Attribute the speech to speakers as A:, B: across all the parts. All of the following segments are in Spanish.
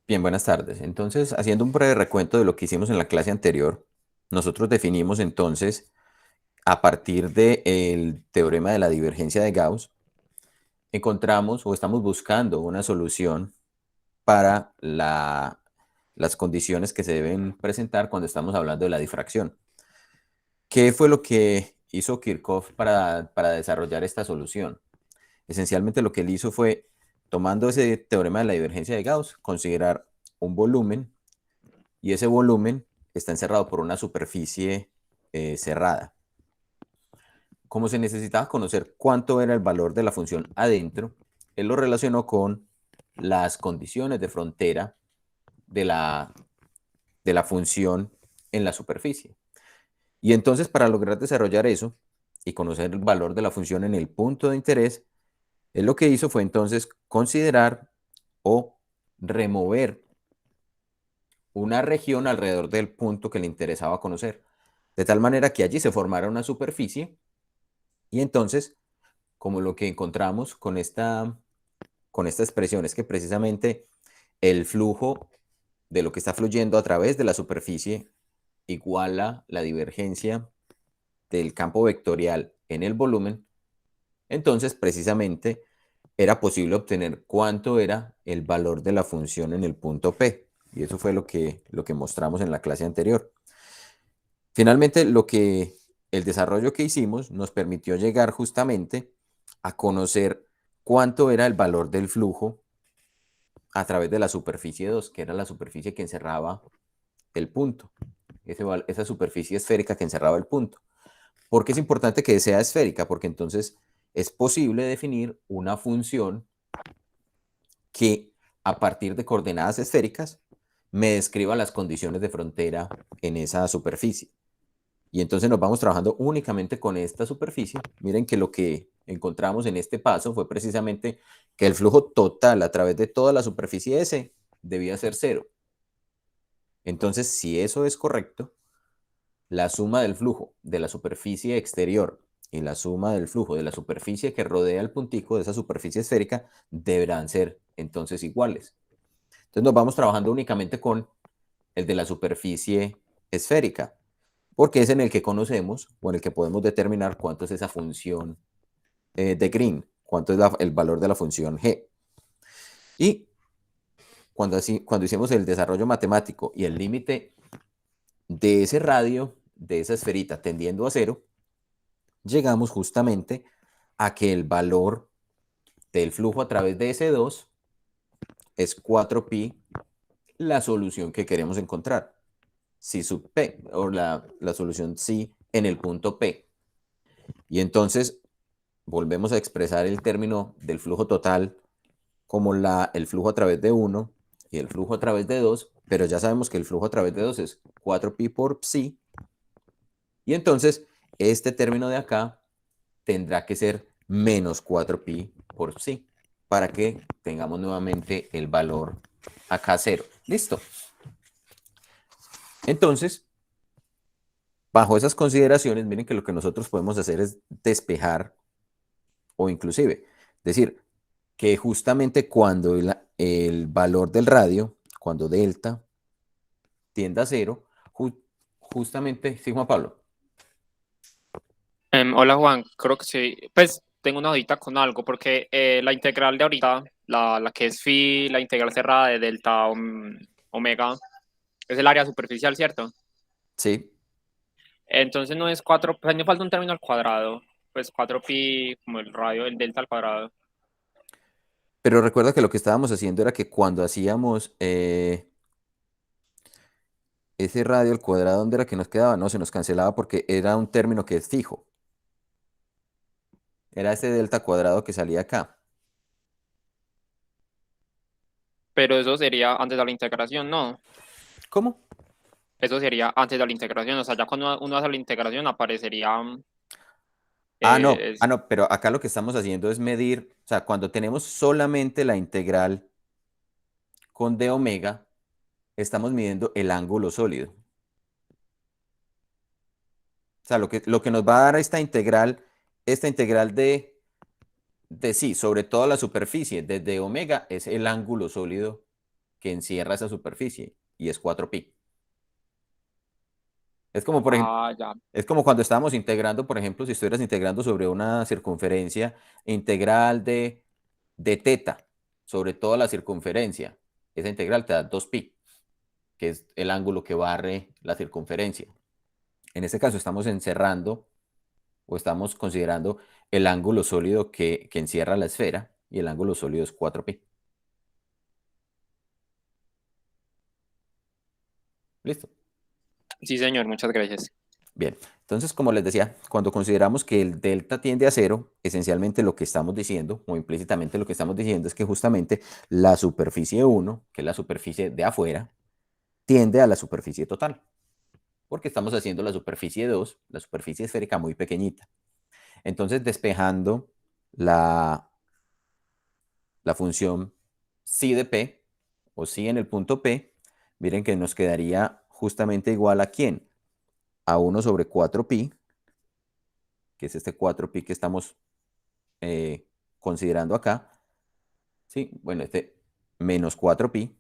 A: Bien, buenas tardes. Entonces, haciendo un breve recuento de lo que hicimos en la clase anterior, nosotros definimos entonces, a partir del teorema de la divergencia de Gauss, encontramos o estamos buscando una solución para las condiciones que se deben presentar cuando estamos hablando de la difracción. ¿Qué fue lo que hizo Kirchhoff para desarrollar esta solución? Esencialmente lo que él hizo fue, tomando ese teorema de la divergencia de Gauss, considerar un volumen y ese volumen está encerrado por una superficie cerrada. Como se necesitaba conocer cuánto era el valor de la función adentro, él lo relacionó con las condiciones de frontera de la función en la superficie. Y entonces, para lograr desarrollar eso y conocer el valor de la función en el punto de interés, él lo que hizo fue entonces considerar o remover una región alrededor del punto que le interesaba conocer, de tal manera que allí se formara una superficie y entonces, como lo que encontramos con esta expresión es que precisamente el flujo de lo que está fluyendo a través de la superficie iguala la divergencia del campo vectorial en el volumen, entonces precisamente era posible obtener cuánto era el valor de la función en el punto P. Y eso fue lo que mostramos en la clase anterior. Finalmente, el desarrollo que hicimos nos permitió llegar justamente a conocer cuánto era el valor del flujo a través de la superficie 2, que era la superficie que encerraba el punto, esa superficie esférica que encerraba el punto. ¿Por qué es importante que sea esférica? Porque entonces es posible definir una función que a partir de coordenadas esféricas me describa las condiciones de frontera en esa superficie. Y entonces nos vamos trabajando únicamente con esta superficie. Miren que lo que encontramos en este paso fue precisamente que el flujo total a través de toda la superficie S debía ser cero. Entonces, si eso es correcto, la suma del flujo de la superficie exterior y la suma del flujo de la superficie que rodea el puntico de esa superficie esférica deberán ser entonces iguales. Entonces nos vamos trabajando únicamente con el de la superficie esférica, porque es en el que conocemos o en el que podemos determinar cuánto es esa función de Green, cuánto es el valor de la función G. Y cuando hicimos el desarrollo matemático y el límite de ese radio, de esa esferita tendiendo a cero, llegamos justamente a que el valor del flujo a través de S2 es 4pi la solución que queremos encontrar. Si sub P, o la solución si en el punto P. Y entonces volvemos a expresar el término del flujo total como el flujo a través de 1 y el flujo a través de 2, pero ya sabemos que el flujo a través de 2 es 4pi por psi, y entonces este término de acá tendrá que ser menos 4pi por psi, para que tengamos nuevamente el valor acá cero. ¿Listo? Entonces, bajo esas consideraciones, miren que lo que nosotros podemos hacer es despejar o inclusive decir que justamente cuando el valor del radio, cuando delta tiende a cero, justamente, sí, Juan Pablo.
B: Hola Juan, creo que sí. Pues tengo una dudita con algo, porque la integral de ahorita, la que es phi, la integral cerrada de delta omega, es el área superficial, ¿cierto?
A: Sí,
B: Entonces no es 4, pues me falta un término al cuadrado, pues 4 pi como el radio del delta al cuadrado.
A: pero recuerda que lo que estábamos haciendo era que cuando hacíamos ese radio al cuadrado, ¿dónde era que nos quedaba? No, se nos cancelaba porque era un término que es fijo. Era ese delta cuadrado que salía acá.
B: Pero eso sería antes de la integración, ¿no?
A: ¿Cómo?
B: Eso sería antes de la integración, o sea, ya cuando uno hace la integración aparecería, es,
A: No, pero acá lo que estamos haciendo es medir, o sea, cuando tenemos solamente la integral con d omega, estamos midiendo el ángulo sólido. O sea, lo que nos va a dar esta integral de sí, sobre toda la superficie, desde omega, es el ángulo sólido que encierra esa superficie, y es 4pi. Es como, por ejemplo,
B: Ah, ya.
A: es como cuando estábamos integrando, por ejemplo, si estuvieras integrando sobre una circunferencia integral de teta sobre toda la circunferencia. Esa integral te da 2pi, que es el ángulo que barre la circunferencia. En este caso estamos encerrando o estamos considerando el ángulo sólido que encierra la esfera, y el ángulo sólido es 4pi. ¿Listo?
B: Sí, señor, muchas gracias.
A: Bien, entonces, como les decía, cuando consideramos que el delta tiende a cero, esencialmente lo que estamos diciendo, o implícitamente lo que estamos diciendo, es que justamente la superficie 1, que es la superficie de afuera, tiende a la superficie total, porque estamos haciendo la superficie 2, la superficie esférica, muy pequeñita. Entonces, despejando la función psi de p, o psi en el punto p, miren que nos quedaría justamente igual a ¿quién? A 1 sobre 4pi, que es este 4pi que estamos considerando acá, ¿sí? Bueno, este menos 4pi.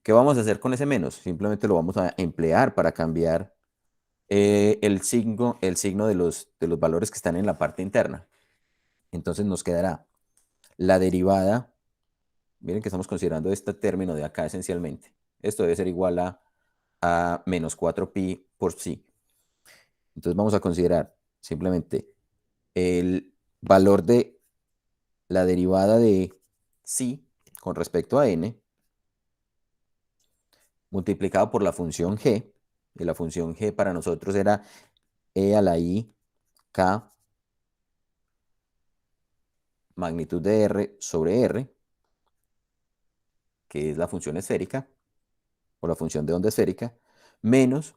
A: ¿Qué vamos a hacer con ese menos? Simplemente lo vamos a emplear para cambiar el signo de los valores que están en la parte interna. Entonces nos quedará la derivada, miren que estamos considerando este término de acá esencialmente. Esto debe ser igual a menos 4pi por psi. Entonces vamos a considerar simplemente el valor de la derivada de psi con respecto a n, multiplicado por la función g, y la función g para nosotros era e a la i k magnitud de r sobre r, que es la función esférica, o la función de onda esférica, menos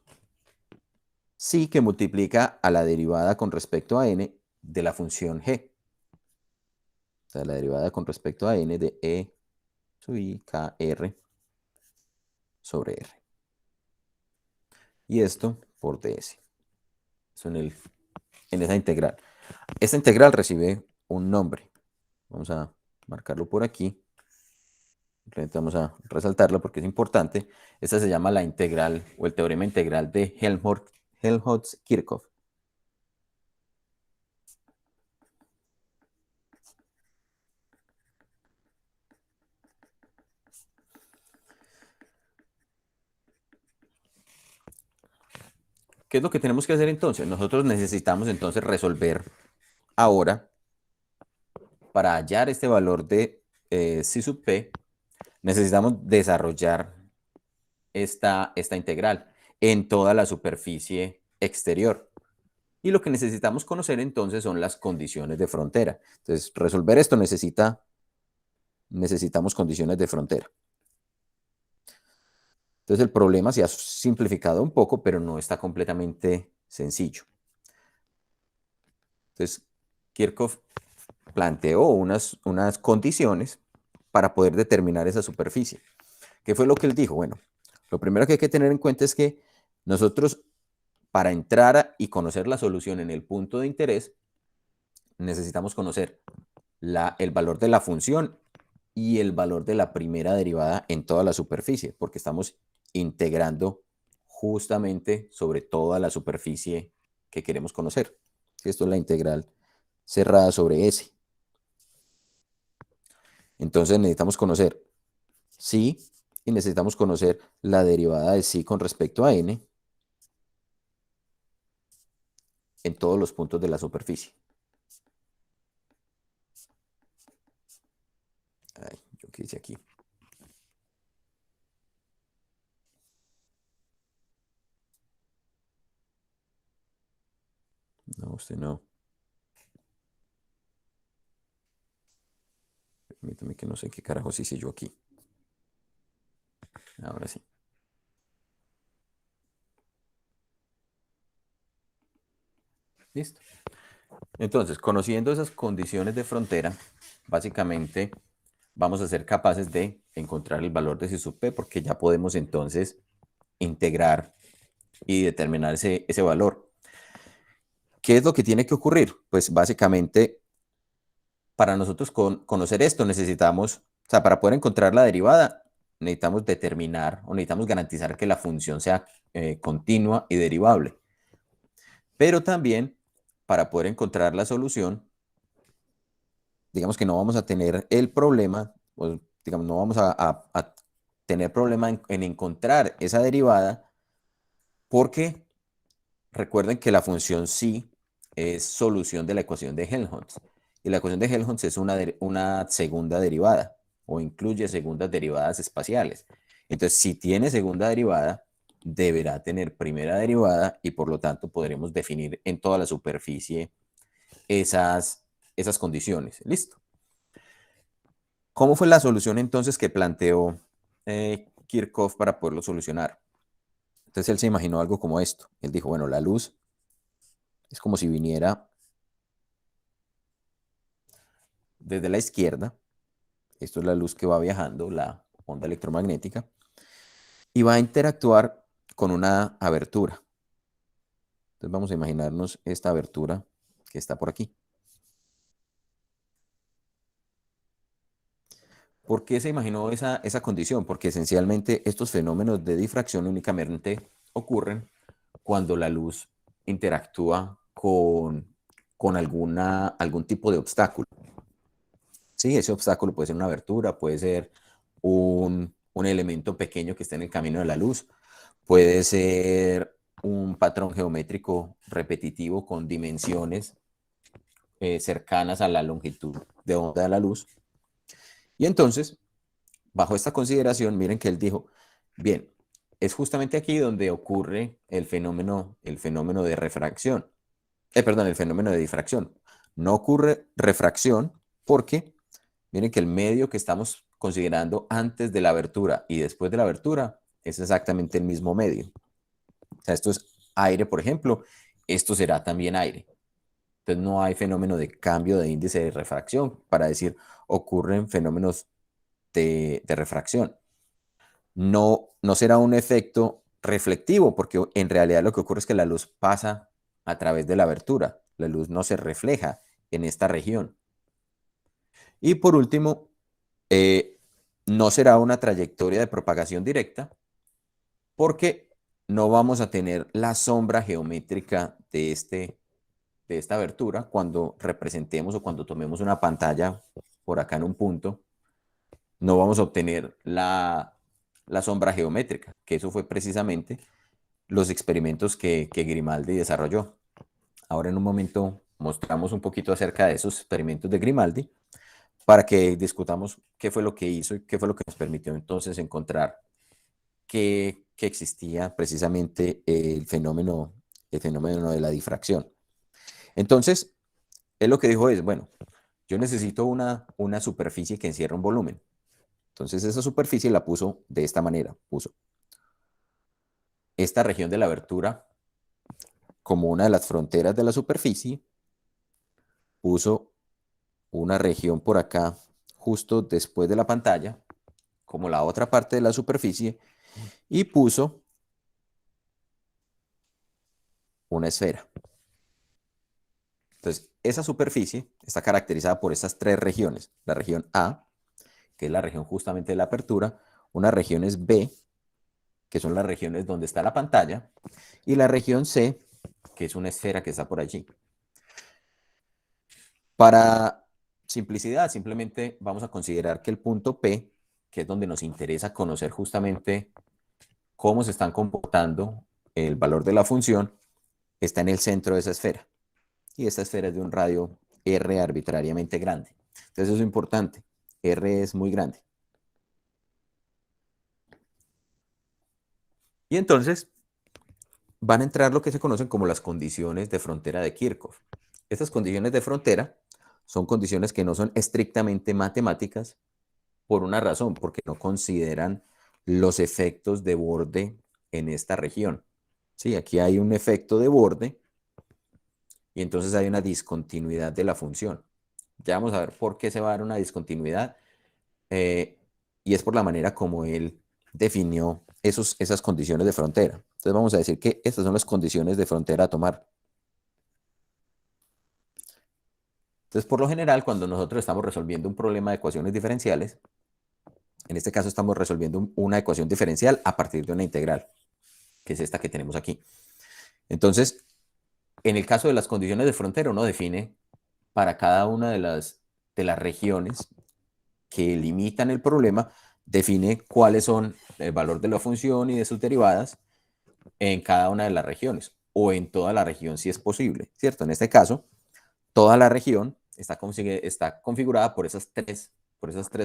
A: psi, que multiplica a la derivada con respecto a n de la función g. O sea, la derivada con respecto a n de e sub i k r sobre r. Y esto por ds. Eso en esa integral. Esta integral recibe un nombre. Vamos a marcarlo por aquí. Simplemente vamos a resaltarlo porque es importante. Esta se llama la integral o el teorema integral de Helmholtz-Kirchhoff. ¿Qué es lo que tenemos que hacer entonces? Nosotros necesitamos entonces resolver ahora, para hallar este valor de psi sub p, necesitamos desarrollar esta integral en toda la superficie exterior. Y lo que necesitamos conocer entonces son las condiciones de frontera. Entonces, resolver esto necesitamos condiciones de frontera. Entonces, el problema se ha simplificado un poco, pero no está completamente sencillo. Entonces, Kirchhoff planteó unas condiciones para poder determinar esa superficie. ¿Qué fue lo que él dijo? Bueno, lo primero que hay que tener en cuenta es que nosotros, para entrar y conocer la solución en el punto de interés, necesitamos conocer el valor de la función y el valor de la primera derivada en toda la superficie, porque estamos integrando justamente sobre toda la superficie que queremos conocer. Esto es la integral cerrada sobre S. Entonces necesitamos conocer psi y necesitamos conocer la derivada de psi con respecto a n en todos los puntos de la superficie. Ay, yo qué hice aquí. No, usted no. Permítame, que no sé qué carajos hice yo aquí. Ahora sí. Listo. Entonces, conociendo esas condiciones de frontera, básicamente vamos a ser capaces de encontrar el valor de psi sub p, porque ya podemos entonces integrar y determinar ese valor. ¿Qué es lo que tiene que ocurrir? Pues básicamente, para nosotros conocer esto necesitamos, o sea, para poder encontrar la derivada, necesitamos determinar o necesitamos garantizar que la función sea continua y derivable. Pero también, para poder encontrar la solución, digamos que no vamos a tener el problema, o digamos, no vamos a tener problema en encontrar esa derivada, porque recuerden que la función psi es solución de la ecuación de Helmholtz. Y la ecuación de Helmholtz es una segunda derivada o incluye segundas derivadas espaciales. Entonces, si tiene segunda derivada, deberá tener primera derivada y por lo tanto podremos definir en toda la superficie esas condiciones. Listo. ¿Cómo fue la solución entonces que planteó Kirchhoff para poderlo solucionar? Entonces él se imaginó algo como esto. Él dijo, bueno, la luz es como si viniera desde la izquierda. Esto es la luz que va viajando, la onda electromagnética, y va a interactuar con una abertura. Entonces vamos a imaginarnos esta abertura que está por aquí. ¿Por qué se imaginó esa condición? Porque esencialmente estos fenómenos de difracción únicamente ocurren cuando la luz interactúa con algún tipo de obstáculo. Sí, ese obstáculo puede ser una abertura, puede ser un elemento pequeño que esté en el camino de la luz, puede ser un patrón geométrico repetitivo con dimensiones cercanas a la longitud de onda de la luz. Y entonces, bajo esta consideración, miren que él dijo, bien, es justamente aquí donde ocurre el fenómeno de refracción. Perdón, el fenómeno de difracción. No ocurre refracción porque, miren que el medio que estamos considerando antes de la abertura y después de la abertura es exactamente el mismo medio. O sea, esto es aire, por ejemplo, esto será también aire. Entonces no hay fenómeno de cambio de índice de refracción para decir ocurren fenómenos de refracción. No será un efecto reflectivo, porque en realidad lo que ocurre es que la luz pasa a través de la abertura. La luz no se refleja en esta región. Y por último, no será una trayectoria de propagación directa, porque no vamos a tener la sombra geométrica de esta abertura cuando representemos o cuando tomemos una pantalla por acá en un punto. No vamos a obtener la sombra geométrica, que eso fue precisamente los experimentos que Grimaldi desarrolló. Ahora en un momento mostramos un poquito acerca de esos experimentos de Grimaldi para que discutamos qué fue lo que hizo y qué fue lo que nos permitió entonces encontrar que existía precisamente el fenómeno de la difracción. Entonces, él lo que dijo es, bueno, yo necesito una superficie que encierre un volumen. Entonces esa superficie la puso de esta manera, puso esta región de la abertura como una de las fronteras de la superficie, puso una región por acá justo después de la pantalla, como la otra parte de la superficie, y puso una esfera. Entonces, esa superficie está caracterizada por estas tres regiones. La región A, que es la región justamente de la apertura, unas regiones B, que son las regiones donde está la pantalla, y la región C, que es una esfera que está por allí. Para simplicidad, simplemente vamos a considerar que el punto P, que es donde nos interesa conocer justamente cómo se están comportando el valor de la función, está en el centro de esa esfera. Y esta esfera es de un radio R arbitrariamente grande. Entonces eso es importante. R es muy grande. Y entonces van a entrar lo que se conocen como las condiciones de frontera de Kirchhoff. Estas condiciones de frontera son condiciones que no son estrictamente matemáticas por una razón, porque no consideran los efectos de borde en esta región. Sí, aquí hay un efecto de borde y entonces hay una discontinuidad de la función. Ya vamos a ver por qué se va a dar una discontinuidad y es por la manera como él definió esas condiciones de frontera. Entonces vamos a decir que estas son las condiciones de frontera a tomar. Entonces, por lo general, cuando nosotros estamos resolviendo un problema de ecuaciones diferenciales, En este caso estamos resolviendo una ecuación diferencial a partir de una integral, que es esta que tenemos aquí. Entonces, en el caso de las condiciones de frontera, uno define para cada una de las regiones que limitan el problema, define cuáles son el valor de la función y de sus derivadas en cada una de las regiones, o en toda la región si es posible, ¿cierto? En este caso, toda la región está configurada por esas tres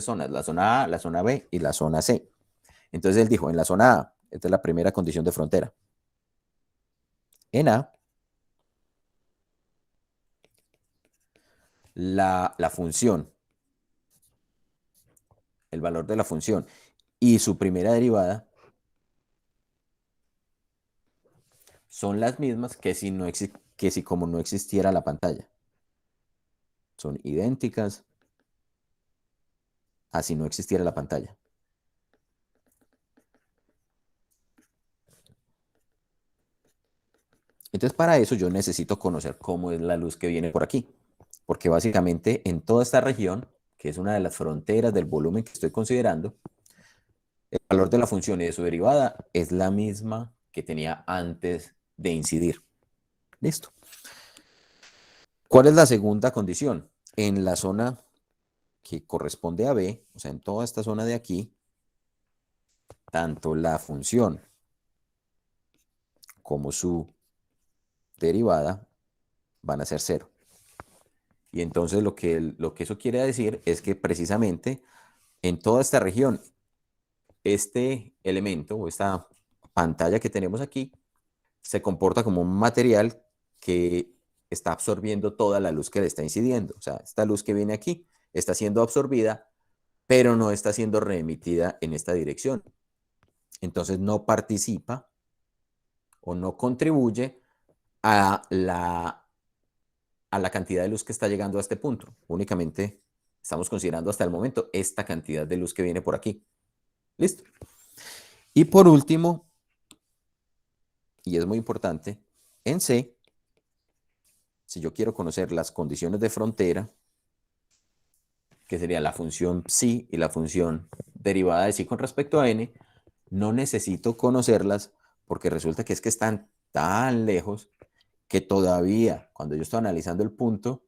A: zonas, la zona A, la zona B y la zona C. Entonces él dijo, en la zona A, esta es la primera condición de frontera. En A, la función, el valor de la función y su primera derivada son las mismas que si como no existiera la pantalla. Son idénticas a si no existiera la pantalla. Entonces, para eso yo necesito conocer cómo es la luz que viene por aquí. Porque básicamente en toda esta región, que es una de las fronteras del volumen que estoy considerando, el valor de la función y de su derivada es la misma que tenía antes de incidir. Listo. ¿Cuál es la segunda condición? En la zona que corresponde a B, o sea, en toda esta zona de aquí, tanto la función como su derivada van a ser cero. Y entonces lo que eso quiere decir es que precisamente en toda esta región, este elemento o esta pantalla que tenemos aquí se comporta como un material que está absorbiendo toda la luz que le está incidiendo. O sea, esta luz que viene aquí está siendo absorbida, pero no está siendo reemitida en esta dirección. Entonces no participa o no contribuye a la cantidad de luz que está llegando a este punto. Únicamente estamos considerando hasta el momento esta cantidad de luz que viene por aquí. ¿Listo? Y por último, y es muy importante, en C, si yo quiero conocer las condiciones de frontera, que sería la función psi y la función derivada de psi con respecto a n, no necesito conocerlas porque resulta que es que están tan lejos que todavía, cuando yo estoy analizando el punto,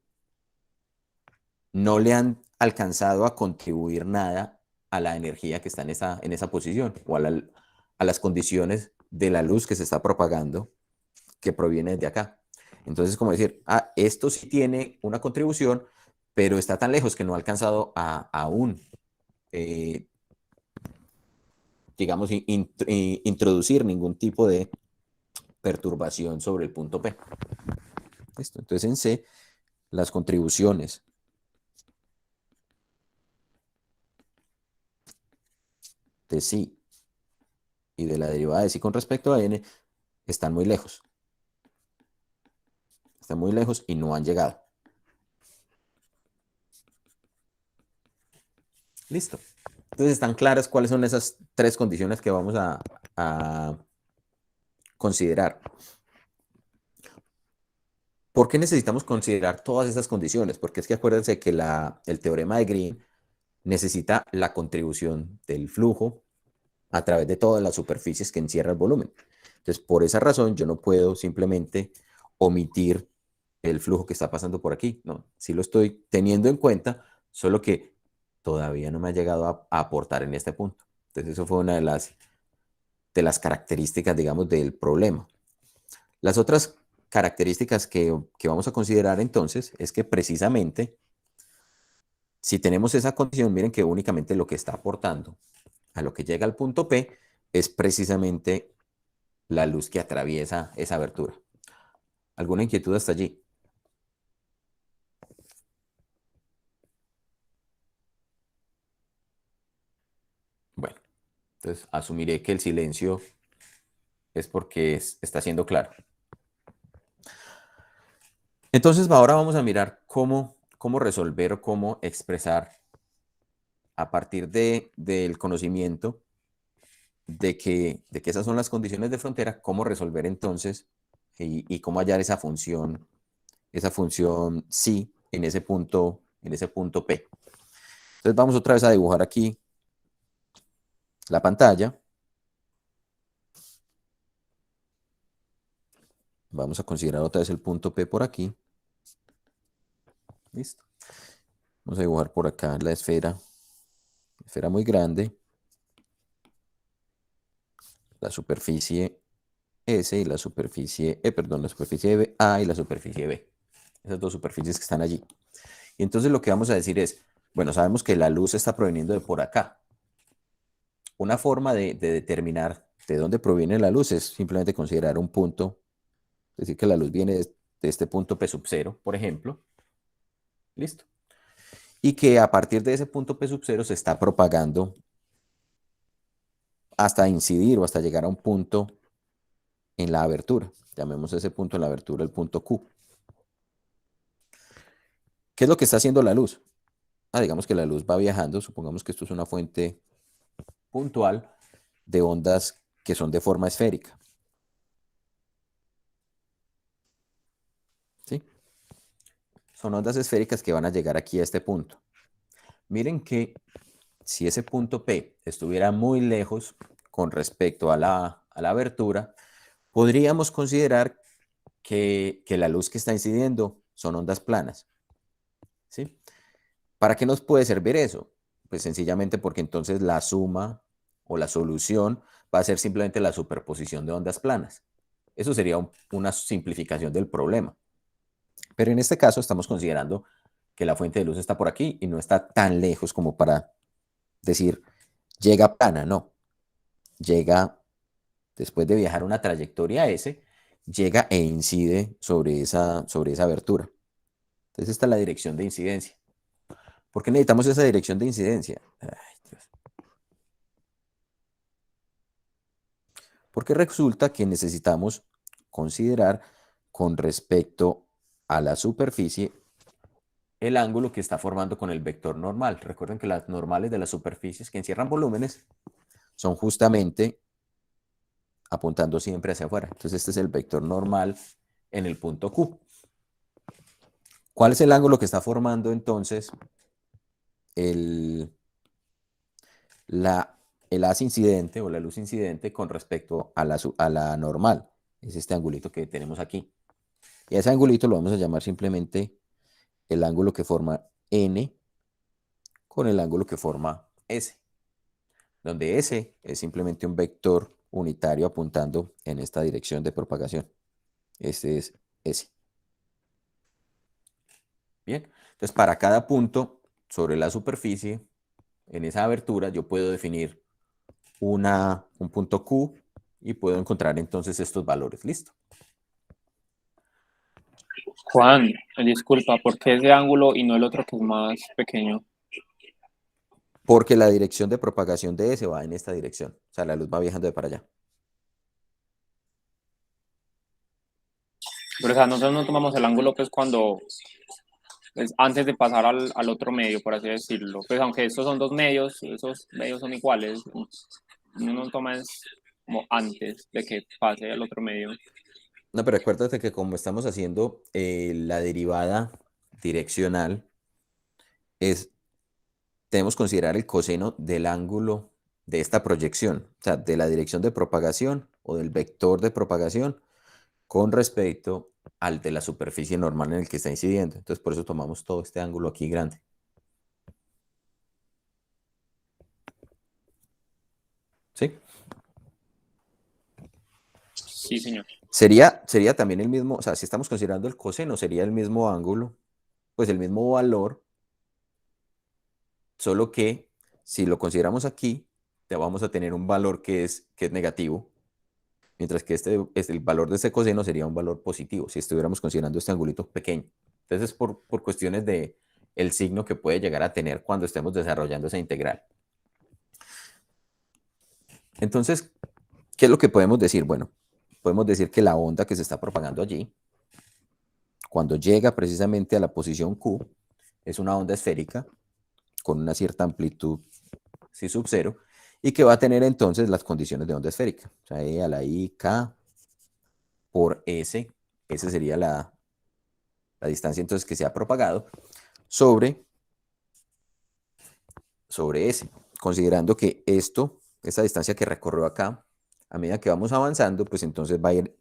A: no le han alcanzado a contribuir nada a la energía que está en esa posición o a las condiciones de la luz que se está propagando que proviene de acá. Entonces, como decir, esto sí tiene una contribución, pero está tan lejos que no ha alcanzado a aún, digamos, introducir ningún tipo de perturbación sobre el punto P. ¿Listo? Entonces, en C, las contribuciones de psi y de la derivada de psi con respecto a n están muy lejos. Están muy lejos y no han llegado. Listo. Entonces están claras cuáles son esas tres condiciones que vamos a considerar. ¿Por qué necesitamos considerar todas esas condiciones? Porque es que acuérdense que el teorema de Green necesita la contribución del flujo a través de todas las superficies que encierra el volumen. Entonces, por esa razón, yo no puedo simplemente omitir el flujo que está pasando por aquí. No, sí lo estoy teniendo en cuenta, solo que todavía no me ha llegado a aportar en este punto. Entonces, eso fue una de las características, digamos, del problema. Las otras características que vamos a considerar entonces es que precisamente si tenemos esa condición, miren que únicamente lo que está aportando a lo que llega al punto P es precisamente la luz que atraviesa esa abertura. ¿Alguna inquietud hasta allí? Bueno, entonces asumiré que el silencio es porque está siendo claro. Entonces ahora vamos a mirar cómo resolver o cómo expresar a partir del conocimiento de que esas son las condiciones de frontera, cómo resolver entonces y cómo hallar esa función psi en ese punto P. Entonces vamos otra vez a dibujar aquí la pantalla. Vamos a considerar otra vez el punto P por aquí. Listo. Vamos a dibujar por acá la esfera muy grande, la superficie S y la superficie, perdón, la superficie A y la superficie B. Esas dos superficies que están allí. Y entonces lo que vamos a decir es, bueno, sabemos que la luz está proveniendo de por acá. Una forma de determinar de dónde proviene la luz es simplemente considerar un punto, es decir, que la luz viene de este punto P sub 0, por ejemplo. Listo. Y que a partir de ese punto P sub 0 se está propagando hasta incidir o hasta llegar a un punto en la abertura. Llamemos ese punto en la abertura el punto Q. ¿Qué es lo que está haciendo la luz? Digamos que la luz va viajando, supongamos que esto es una fuente puntual de ondas que son de forma esférica. ¿Sí? Son ondas esféricas que van a llegar aquí a este punto. Miren que si ese punto P estuviera muy lejos con respecto a la abertura, podríamos considerar que la luz que está incidiendo son ondas planas. ¿Sí? ¿Para qué nos puede servir eso? Pues sencillamente porque entonces la suma o la solución va a ser simplemente la superposición de ondas planas. Eso sería una simplificación del problema. Pero en este caso estamos considerando que la fuente de luz está por aquí y no está tan lejos como para decir, llega plana, no. Llega, después de viajar una trayectoria S, llega e incide sobre esa abertura. Entonces esta es la dirección de incidencia. ¿Por qué necesitamos esa dirección de incidencia? Ay, Dios. Porque resulta que necesitamos considerar con respecto a la superficie el ángulo que está formando con el vector normal. Recuerden que las normales de las superficies que encierran volúmenes son justamente apuntando siempre hacia afuera. Entonces este es el vector normal en el punto Q. ¿Cuál es el ángulo que está formando entonces el haz incidente o la luz incidente con respecto a la normal? Es este angulito que tenemos aquí. Y a ese angulito lo vamos a llamar simplemente el ángulo que forma N con el ángulo que forma S, donde S es simplemente un vector unitario apuntando en esta dirección de propagación. Este es S. Bien, entonces para cada punto sobre la superficie, en esa abertura, yo puedo definir un punto Q y puedo encontrar entonces estos valores. ¿Listo?
B: Juan, disculpa, ¿por qué ese ángulo y no el otro que es más pequeño?
A: Porque la dirección de propagación de S va en esta dirección. O sea, la luz va viajando de para allá.
B: Pero o sea, nosotros no tomamos el ángulo pues cuando, pues, antes de pasar al otro medio, por así decirlo. Pues aunque estos son dos medios, esos medios son iguales, uno no toma es como antes de que pase al otro medio.
A: No, pero acuérdate que como estamos haciendo la derivada direccional, debemos considerar el coseno del ángulo de esta proyección, o sea, de la dirección de propagación o del vector de propagación con respecto al de la superficie normal en el que está incidiendo. Entonces, por eso tomamos todo este ángulo aquí grande. ¿Sí?
B: Sí, señor.
A: Sería también el mismo, o sea, si estamos considerando el coseno, sería el mismo ángulo, pues el mismo valor, solo que si lo consideramos aquí, ya vamos a tener un valor que es negativo, mientras que el valor de este coseno sería un valor positivo, si estuviéramos considerando este angulito pequeño. Entonces, por cuestiones de el signo que puede llegar a tener cuando estemos desarrollando esa integral. Entonces, ¿qué es lo que podemos decir? Bueno, podemos decir que la onda que se está propagando allí, cuando llega precisamente a la posición Q, es una onda esférica con una cierta amplitud C sub 0 y que va a tener entonces las condiciones de onda esférica. O sea, E a la I, K por S, esa sería la distancia entonces que se ha propagado sobre S, considerando que esto esta distancia que recorrió acá, a medida que vamos avanzando, pues entonces va a ir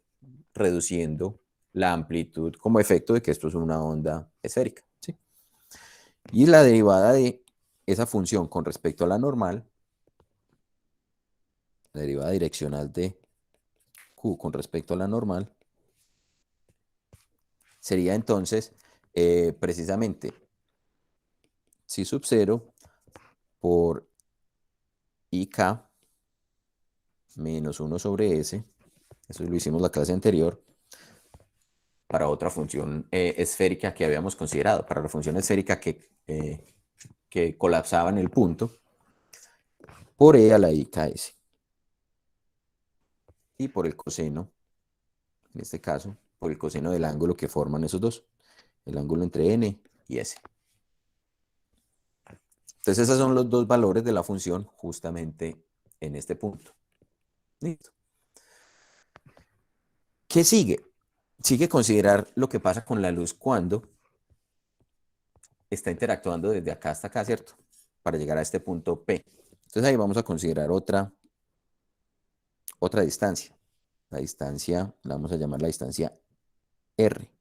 A: reduciendo la amplitud como efecto de que esto es una onda esférica, ¿sí? Y la derivada de esa función con respecto a la normal, la derivada direccional de Q con respecto a la normal, sería entonces precisamente psi sub 0 por IK menos 1 sobre S, eso lo hicimos la clase anterior, para otra función esférica que habíamos considerado, para la función esférica que colapsaba en el punto, por E a la IKS. Y por el coseno, en este caso, por el coseno del ángulo que forman esos dos, el ángulo entre N y S. Entonces esos son los dos valores de la función justamente en este punto. Listo. ¿Qué sigue? Sigue considerar lo que pasa con la luz cuando está interactuando desde acá hasta acá, ¿cierto? Para llegar a este punto P. Entonces ahí vamos a considerar otra distancia. La distancia, la vamos a llamar la distancia R.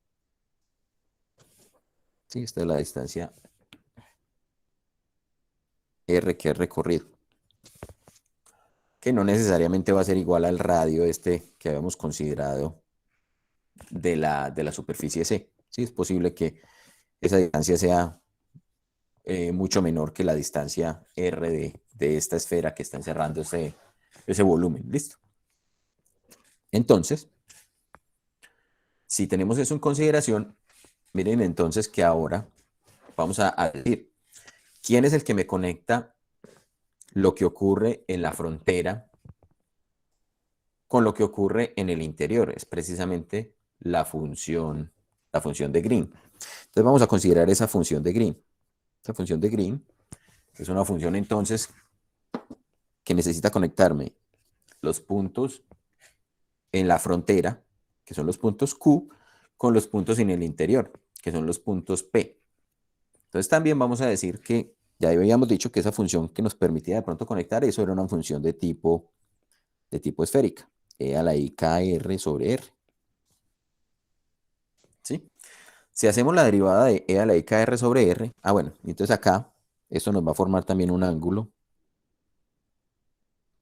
A: Sí, esta es la distancia R que es recorrido, que no necesariamente va a ser igual al radio este que habíamos considerado de la superficie C. Sí, es posible que esa distancia sea mucho menor que la distancia R de esta esfera que está encerrando ese volumen. ¿Listo? Entonces, si tenemos eso en consideración, miren entonces que ahora vamos a decir, ¿quién es el que me conecta lo que ocurre en la frontera con lo que ocurre en el interior? Es precisamente la función de Green. Entonces vamos a considerar esa función de Green. Esa función de Green es una función entonces que necesita conectarme los puntos en la frontera, que son los puntos Q, con los puntos en el interior, que son los puntos P. Entonces también vamos a decir que ya habíamos dicho que esa función que nos permitía de pronto conectar eso era una función de tipo esférica, E a la I K R sobre R. ¿Sí? Si hacemos la derivada de E a la I K R sobre R, bueno, entonces acá esto nos va a formar también un ángulo,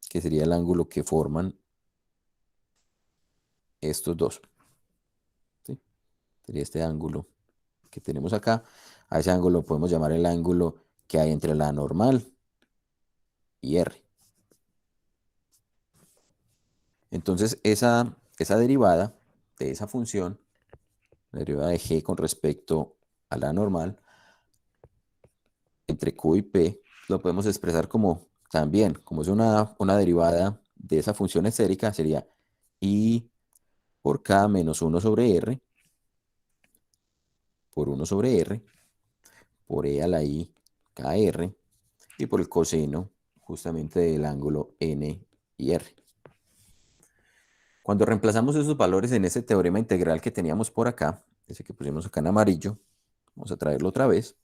A: que sería el ángulo que forman estos dos. ¿Sí? Sería este ángulo que tenemos acá. A ese ángulo podemos llamar el ángulo que hay entre la normal y R. Entonces, esa derivada de esa función, la derivada de g con respecto a la normal, entre q y p, lo podemos expresar como también, como es una derivada de esa función esférica, sería i por k menos 1 sobre r, por 1 sobre r, por e a la i kr, y por el coseno justamente del ángulo n y r. Cuando reemplazamos esos valores en ese teorema integral que teníamos por acá, ese que pusimos acá en amarillo, vamos a traerlo otra vez.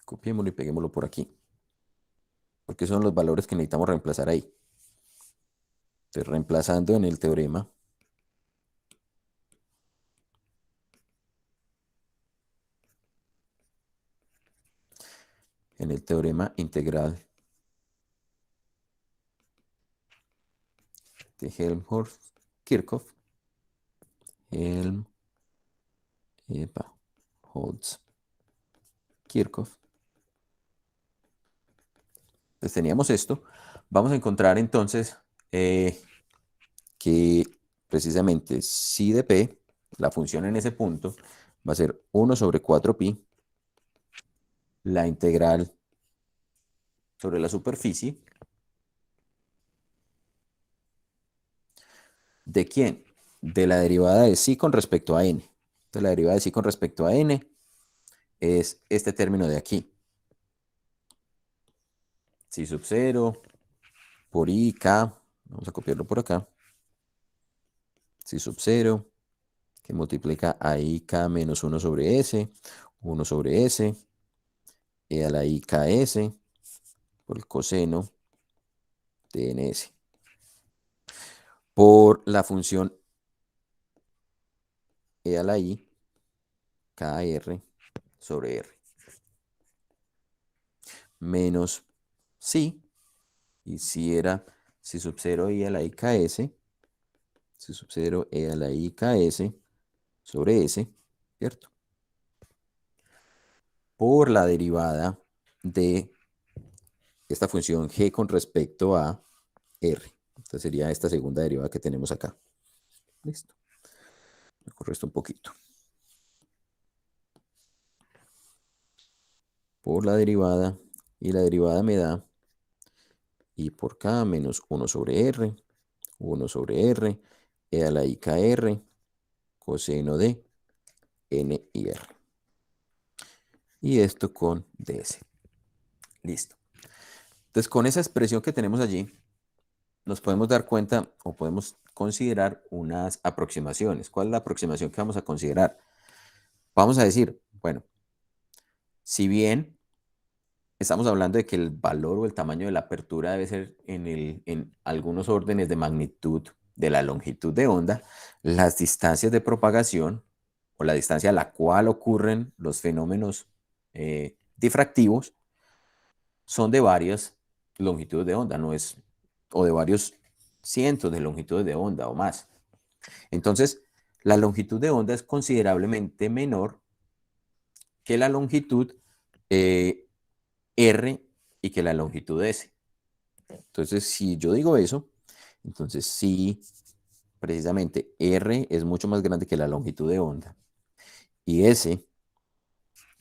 A: Copiémoslo y peguémoslo por aquí, porque son los valores que necesitamos reemplazar ahí. Entonces, reemplazando en el teorema integral de Helmholtz-Kirchhoff, Helmholtz-Kirchhoff, pues teníamos esto. Vamos a encontrar entonces que precisamente psi de p, la función en ese punto, va a ser 1 sobre 4pi, la integral sobre la superficie. ¿De quién? De la derivada de psi con respecto a n. Entonces la derivada de psi con respecto a n es este término de aquí. Psi sub 0 por i, k, vamos a copiarlo por acá. Psi sub 0, que multiplica a i, k menos 1 sobre s, 1 sobre s, e a la i ks por el coseno de ns. Por la función e a la i kr sobre r. Menos si, y si era si sub 0 i a la i ks, si sub 0 e a la i ks sobre s, ¿cierto? Por la derivada de esta función g con respecto a r. Esta sería esta segunda derivada que tenemos acá. Listo. Me corro esto un poquito. Por la derivada, y la derivada me da i por k menos 1 sobre r, 1 sobre r, e a la i kr, coseno de n y r. Y esto con ds. Listo. Entonces, con esa expresión que tenemos allí, nos podemos dar cuenta o podemos considerar unas aproximaciones. ¿Cuál es la aproximación que vamos a considerar? Vamos a decir, bueno, si bien estamos hablando de que el valor o el tamaño de la apertura debe ser en algunos órdenes de magnitud de la longitud de onda, las distancias de propagación o la distancia a la cual ocurren los fenómenos difractivos son de varias longitudes de onda, no es, o de varios cientos de longitudes de onda o más. Entonces, la longitud de onda es considerablemente menor que la longitud R y que la longitud S. Entonces, si yo digo eso, entonces sí, precisamente R es mucho más grande que la longitud de onda y S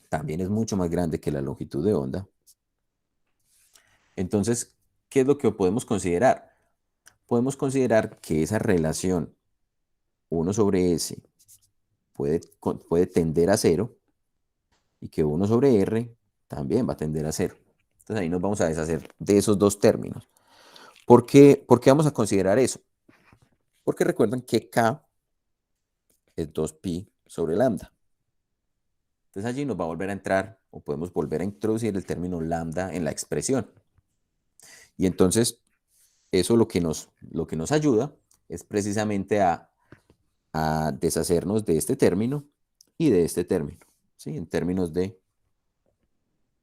A: también es mucho más grande que la longitud de onda. Entonces, ¿qué es lo que podemos considerar? Podemos considerar que esa relación 1 sobre S puede tender a 0 y que 1 sobre R también va a tender a 0. Entonces ahí nos vamos a deshacer de esos dos términos. ¿Por qué vamos a considerar eso? Porque recuerden que K es 2pi sobre lambda. Entonces allí nos va a volver a entrar, o podemos volver a introducir el término lambda en la expresión. Y entonces eso lo que nos ayuda es precisamente a deshacernos de este término y de este término, ¿sí? En términos de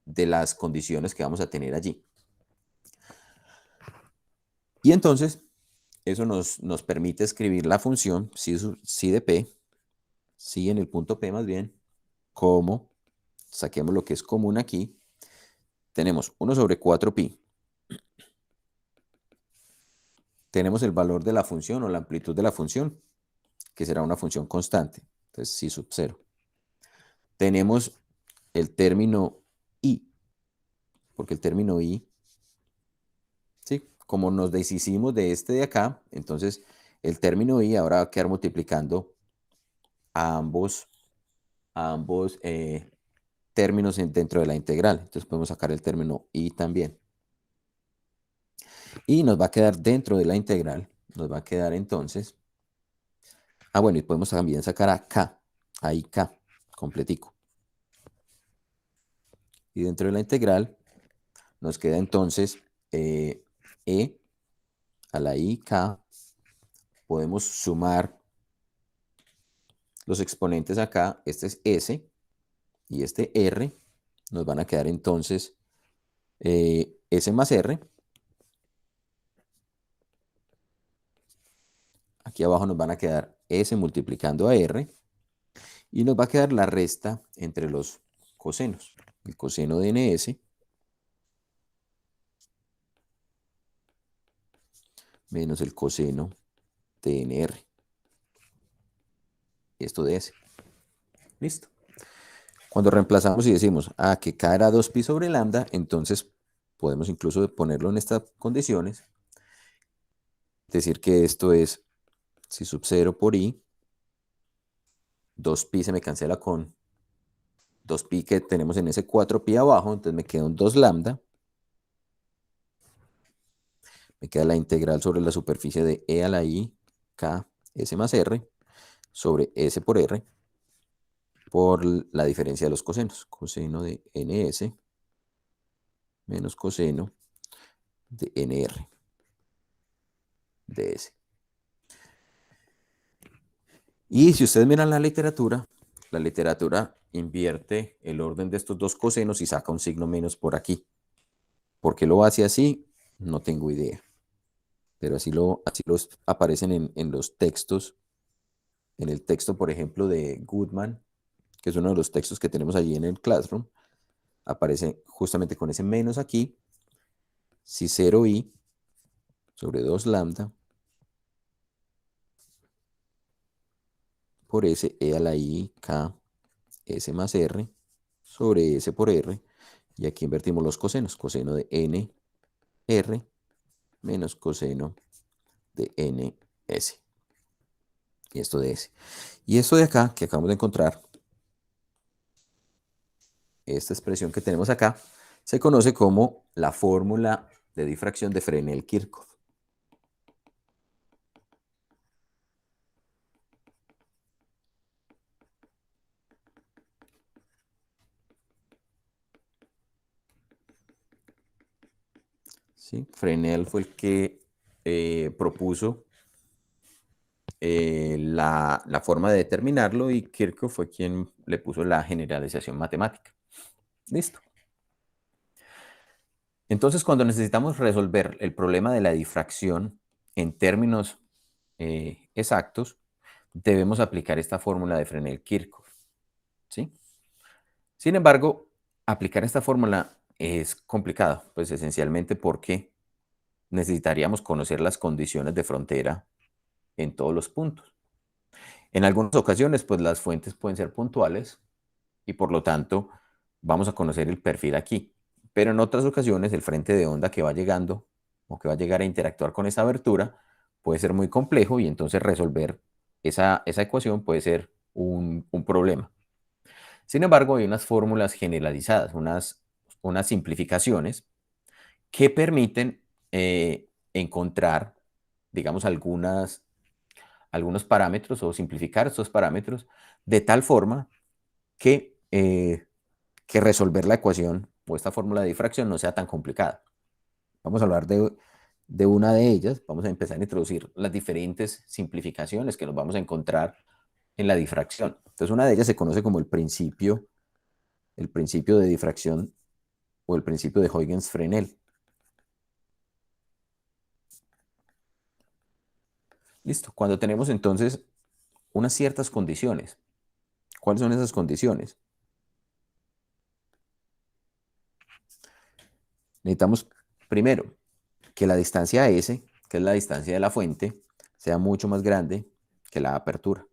A: las condiciones que vamos a tener allí. Y entonces, eso nos permite escribir la función psi de p, psi en el punto p más bien, como, saquemos lo que es común aquí, tenemos 1 sobre 4pi. Tenemos el valor de la función o la amplitud de la función, que será una función constante, entonces psi sub 0. Tenemos el término i, porque el término i, ¿sí? Como nos deshicimos de este de acá, entonces el término i ahora va a quedar multiplicando a ambos términos dentro de la integral. Entonces podemos sacar el término i también. Y nos va a quedar dentro de la integral, nos va a quedar entonces, bueno, y podemos también sacar a k, ahí k, completico. Y dentro de la integral nos queda entonces e a la i k, podemos sumar los exponentes acá, este es s y este r, nos van a quedar entonces s más r. Aquí abajo nos van a quedar s multiplicando a r y nos va a quedar la resta entre los cosenos. El coseno de ns menos el coseno de nr. Esto de s. Listo. Cuando reemplazamos y decimos que k era 2pi sobre lambda, entonces podemos incluso ponerlo en estas condiciones. Decir que esto es psi sub 0 por i. 2pi se me cancela con 2pi que tenemos en ese 4pi abajo, entonces me queda un 2 lambda. Me queda la integral sobre la superficie de e a la i k s más r sobre s por r por la diferencia de los cosenos. Coseno de ns menos coseno de NR de S. Y si ustedes miran la literatura invierte el orden de estos dos cosenos y saca un signo menos por aquí. ¿Por qué lo hace así? No tengo idea. Pero así los aparecen en los textos. En el texto, por ejemplo, de Goodman, que es uno de los textos que tenemos allí en el Classroom, aparece justamente con ese menos aquí, si 0i sobre 2 lambda por S, E a la I, K, S más R, sobre S por R, y aquí invertimos los cosenos, coseno de N, R, menos coseno de N, S. Y esto de S. Y esto de acá, que acabamos de encontrar, esta expresión que tenemos acá, se conoce como la fórmula de difracción de Fresnel-Kirchhoff. ¿Sí? Fresnel fue el que propuso la forma de determinarlo y Kirchhoff fue quien le puso la generalización matemática. Listo. Entonces, cuando necesitamos resolver el problema de la difracción en términos exactos, debemos aplicar esta fórmula de Fresnel-Kirchhoff. ¿Sí? Sin embargo, aplicar esta fórmula es complicado, pues esencialmente porque necesitaríamos conocer las condiciones de frontera en todos los puntos. En algunas ocasiones, pues las fuentes pueden ser puntuales y por lo tanto vamos a conocer el perfil aquí. Pero en otras ocasiones el frente de onda que va llegando o que va a llegar a interactuar con esa abertura puede ser muy complejo y entonces resolver esa ecuación puede ser un problema. Sin embargo, hay unas fórmulas generalizadas, unas simplificaciones que permiten encontrar, digamos, algunos parámetros o simplificar estos parámetros de tal forma que resolver la ecuación o esta fórmula de difracción no sea tan complicada. Vamos a hablar de una de ellas. Vamos a empezar a introducir las diferentes simplificaciones que nos vamos a encontrar en la difracción. Entonces, una de ellas se conoce como el principio de difracción o el principio de Huygens-Fresnel. Listo. Cuando tenemos entonces unas ciertas condiciones. ¿Cuáles son esas condiciones? Necesitamos, primero, que la distancia S, que es la distancia de la fuente, sea mucho más grande que la apertura.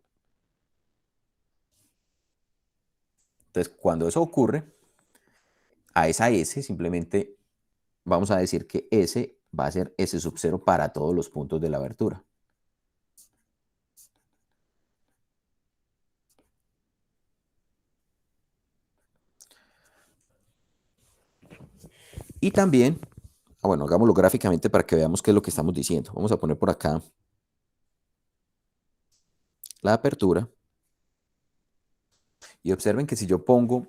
A: Entonces, cuando eso ocurre, a esa S simplemente vamos a decir que S va a ser S sub 0 para todos los puntos de la abertura. Y también, bueno, hagámoslo gráficamente para que veamos qué es lo que estamos diciendo. Vamos a poner por acá la apertura. Y observen que si yo pongo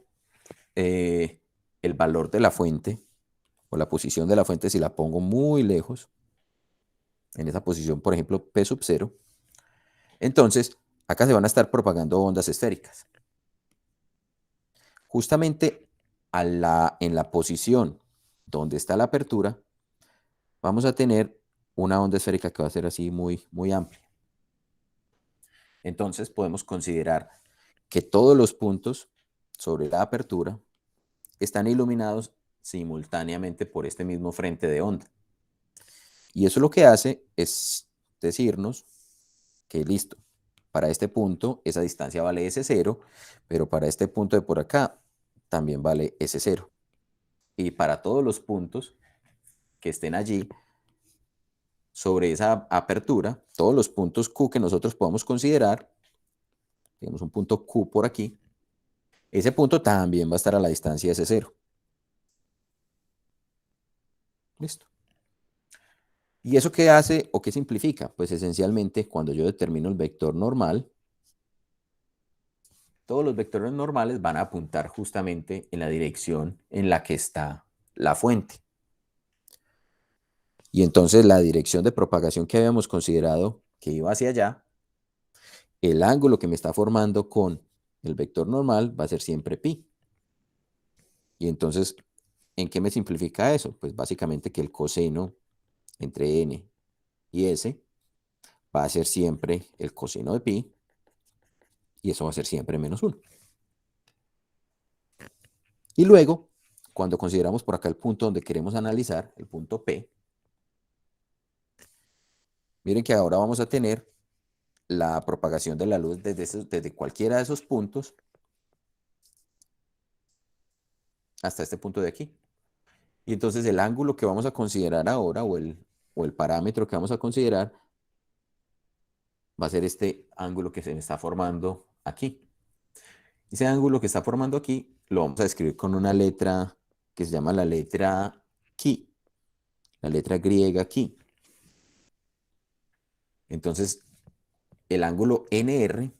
A: el valor de la fuente, o la posición de la fuente, si la pongo muy lejos, en esa posición, por ejemplo, P sub 0, entonces acá se van a estar propagando ondas esféricas. Justamente en la posición donde está la apertura, vamos a tener una onda esférica que va a ser así muy, muy amplia. Entonces podemos considerar que todos los puntos sobre la apertura están iluminados simultáneamente por este mismo frente de onda. Y eso lo que hace es decirnos que listo, para este punto esa distancia vale S0, pero para este punto de por acá también vale S0. Y para todos los puntos que estén allí sobre esa apertura, todos los puntos Q que nosotros podamos considerar, tenemos un punto Q por aquí, ese punto también va a estar a la distancia S0. Listo. ¿Y eso qué hace o qué simplifica? Pues esencialmente cuando yo determino el vector normal, todos los vectores normales van a apuntar justamente en la dirección en la que está la fuente. Y entonces la dirección de propagación que habíamos considerado que iba hacia allá, el ángulo que me está formando con el vector normal va a ser siempre pi. Y entonces, ¿en qué me simplifica eso? Pues básicamente que el coseno entre n y s va a ser siempre el coseno de pi, y eso va a ser siempre menos 1. Y luego, cuando consideramos por acá el punto donde queremos analizar, el punto P, miren que ahora vamos a tener la propagación de la luz desde cualquiera de esos puntos hasta este punto de aquí. Y entonces el ángulo que vamos a considerar ahora, o el parámetro que vamos a considerar, va a ser este ángulo que se me está formando aquí. Ese ángulo que está formando aquí lo vamos a escribir con una letra que se llama la letra chi, la letra griega chi. Entonces, el ángulo NR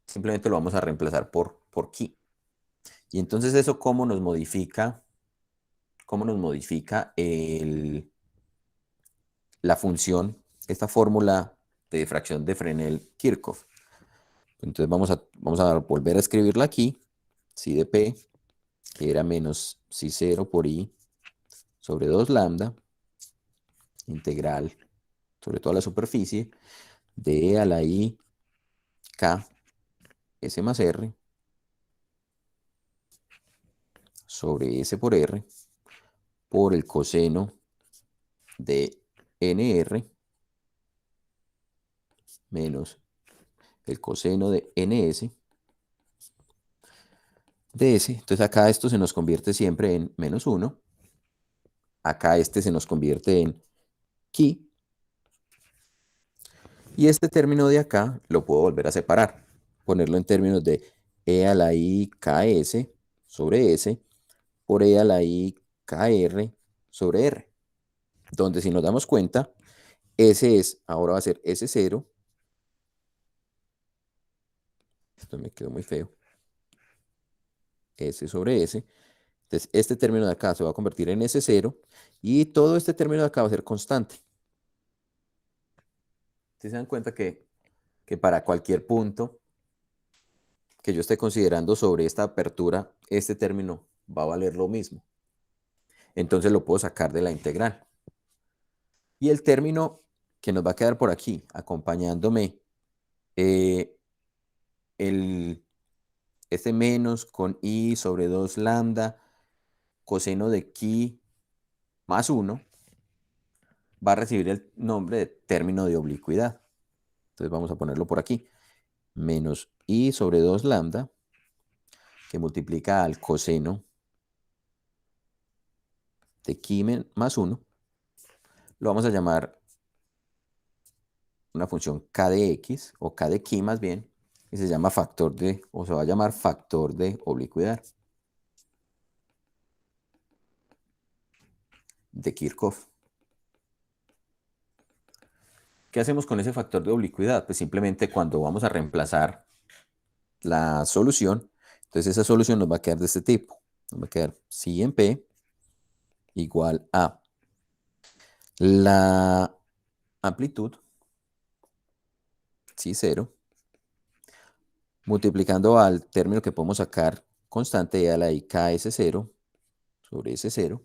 A: simplemente lo vamos a reemplazar por chi. Y entonces eso, ¿cómo nos modifica? ¿Cómo nos modifica la función, esta fórmula de difracción de Fresnel-Kirchhoff? Entonces vamos a volver a escribirla aquí. Psi de P, que era menos psi 0 por I sobre 2 lambda, integral sobre toda la superficie, de E a la I K S más R sobre S por R por el coseno de NR menos el coseno de NS de S. Entonces acá esto se nos convierte siempre en menos 1. Acá este se nos convierte en chi. Y este término de acá lo puedo volver a separar. Ponerlo en términos de E a la I KS sobre S por E a la I KR sobre R. Donde si nos damos cuenta, S ahora va a ser S0. Esto me quedó muy feo. S sobre S. Entonces, este término de acá se va a convertir en S0 y todo este término de acá va a ser constante. ¿Sí se dan cuenta que para cualquier punto que yo esté considerando sobre esta apertura, este término va a valer lo mismo? Entonces lo puedo sacar de la integral. Y el término que nos va a quedar por aquí, acompañándome, este menos con i sobre 2 lambda coseno de chi más 1, va a recibir el nombre de término de oblicuidad. Entonces vamos a ponerlo por aquí. Menos i sobre 2 lambda, que multiplica al coseno de chi más 1. Lo vamos a llamar una función k de x, o k de chi más bien, y se llama factor de, o se va a llamar factor de oblicuidad de Kirchhoff. ¿Qué hacemos con ese factor de oblicuidad? Pues simplemente cuando vamos a reemplazar la solución, entonces esa solución nos va a quedar de este tipo. Nos va a quedar psi en P igual a la amplitud, psi 0, multiplicando al término que podemos sacar constante a la I KS0 sobre S0,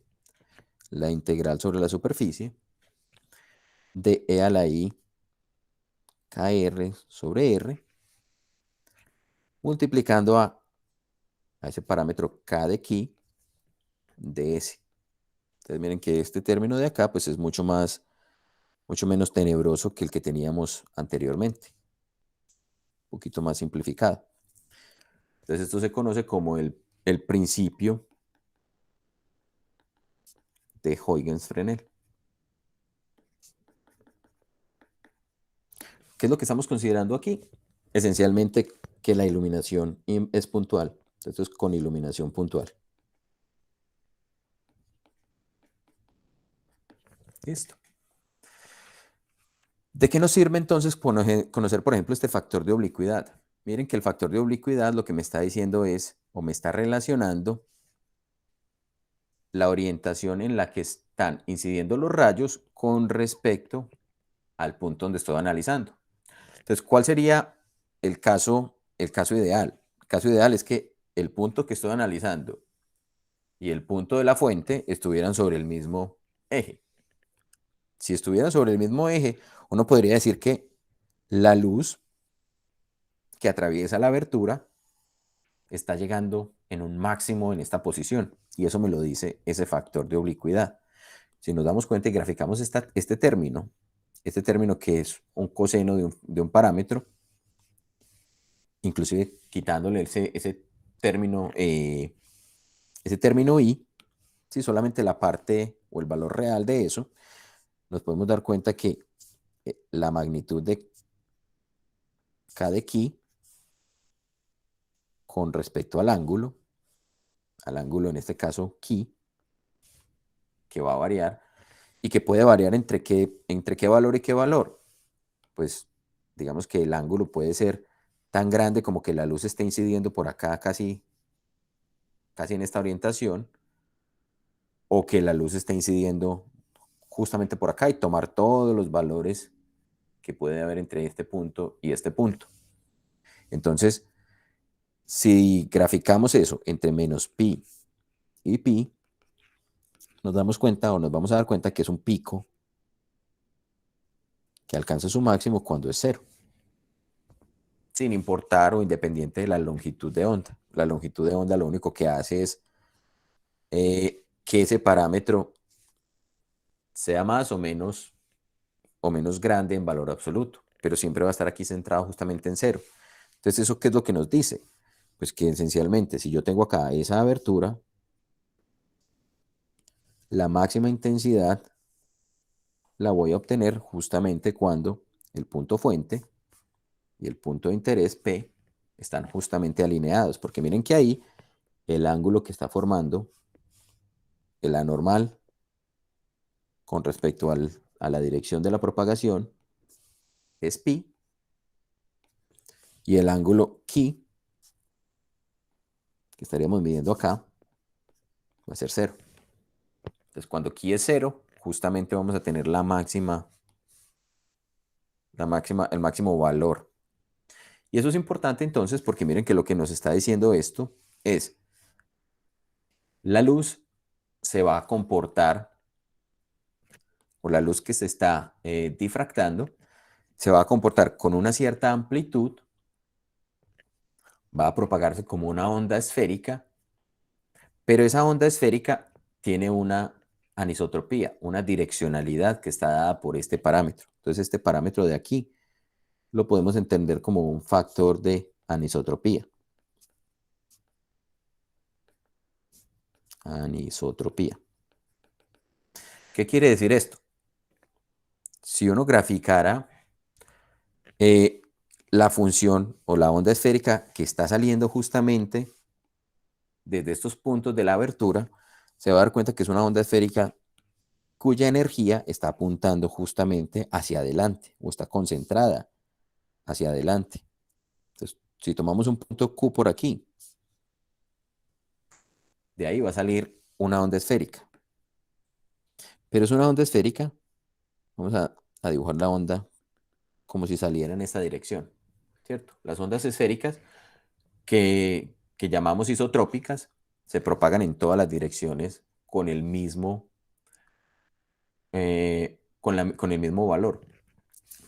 A: la integral sobre la superficie, de E a la I KR sobre R, multiplicando a ese parámetro K de chi de S. Entonces miren que este término de acá pues es mucho menos tenebroso que el que teníamos anteriormente. Un poquito más simplificado. Entonces esto se conoce como el principio de Huygens-Fresnel. ¿Qué es lo que estamos considerando aquí? Esencialmente que la iluminación es puntual. Esto es con iluminación puntual. Listo. ¿De qué nos sirve entonces conocer, por ejemplo, este factor de oblicuidad? Miren que el factor de oblicuidad lo que me está diciendo es, o me está relacionando, la orientación en la que están incidiendo los rayos con respecto al punto donde estoy analizando. Entonces, ¿cuál sería el caso ideal? El caso ideal es que el punto que estoy analizando y el punto de la fuente estuvieran sobre el mismo eje. Si estuvieran sobre el mismo eje, uno podría decir que la luz que atraviesa la abertura está llegando en un máximo en esta posición. Y eso me lo dice ese factor de oblicuidad. Si nos damos cuenta y graficamos este término que es un coseno de un parámetro, inclusive quitándole ese término i, si solamente la parte o el valor real de eso, nos podemos dar cuenta que la magnitud de k de ki con respecto al ángulo en este caso ki, que va a variar, y que puede variar entre qué valor y qué valor. Pues digamos que el ángulo puede ser tan grande como que la luz esté incidiendo por acá casi en esta orientación, o que la luz esté incidiendo justamente por acá y tomar todos los valores que puede haber entre este punto y este punto. Entonces, si graficamos eso entre menos pi y pi, nos damos cuenta o nos vamos a dar cuenta que es un pico que alcanza su máximo cuando es cero, sin importar o independiente de la longitud de onda. La longitud de onda lo único que hace es que ese parámetro sea más o menos grande en valor absoluto, pero siempre va a estar aquí centrado justamente en cero. Entonces, ¿eso qué es lo que nos dice? Pues que esencialmente, si yo tengo acá esa abertura, la máxima intensidad la voy a obtener justamente cuando el punto fuente y el punto de interés P están justamente alineados, porque miren que ahí el ángulo que está formando el anormal con respecto a la dirección de la propagación es pi, y el ángulo chi que estaríamos midiendo acá va a ser cero. Entonces, cuando chi es cero, justamente vamos a tener el máximo valor. Y eso es importante entonces porque miren que lo que nos está diciendo esto es, la luz se va a comportar, o la luz que se está difractando, se va a comportar con una cierta amplitud, va a propagarse como una onda esférica, pero esa onda esférica tiene una anisotropía, una direccionalidad que está dada por este parámetro. Entonces, este parámetro de aquí lo podemos entender como un factor de anisotropía. Anisotropía. ¿Qué quiere decir esto? Si uno graficara la función o la onda esférica que está saliendo justamente desde estos puntos de la abertura, se va a dar cuenta que es una onda esférica cuya energía está apuntando justamente hacia adelante o está concentrada hacia adelante. Entonces, si tomamos un punto Q por aquí, de ahí va a salir una onda esférica. Pero es una onda esférica, vamos a dibujar la onda como si saliera en esta dirección, ¿cierto? Las ondas esféricas que llamamos isotrópicas se propagan en todas las direcciones con el mismo, con el mismo valor.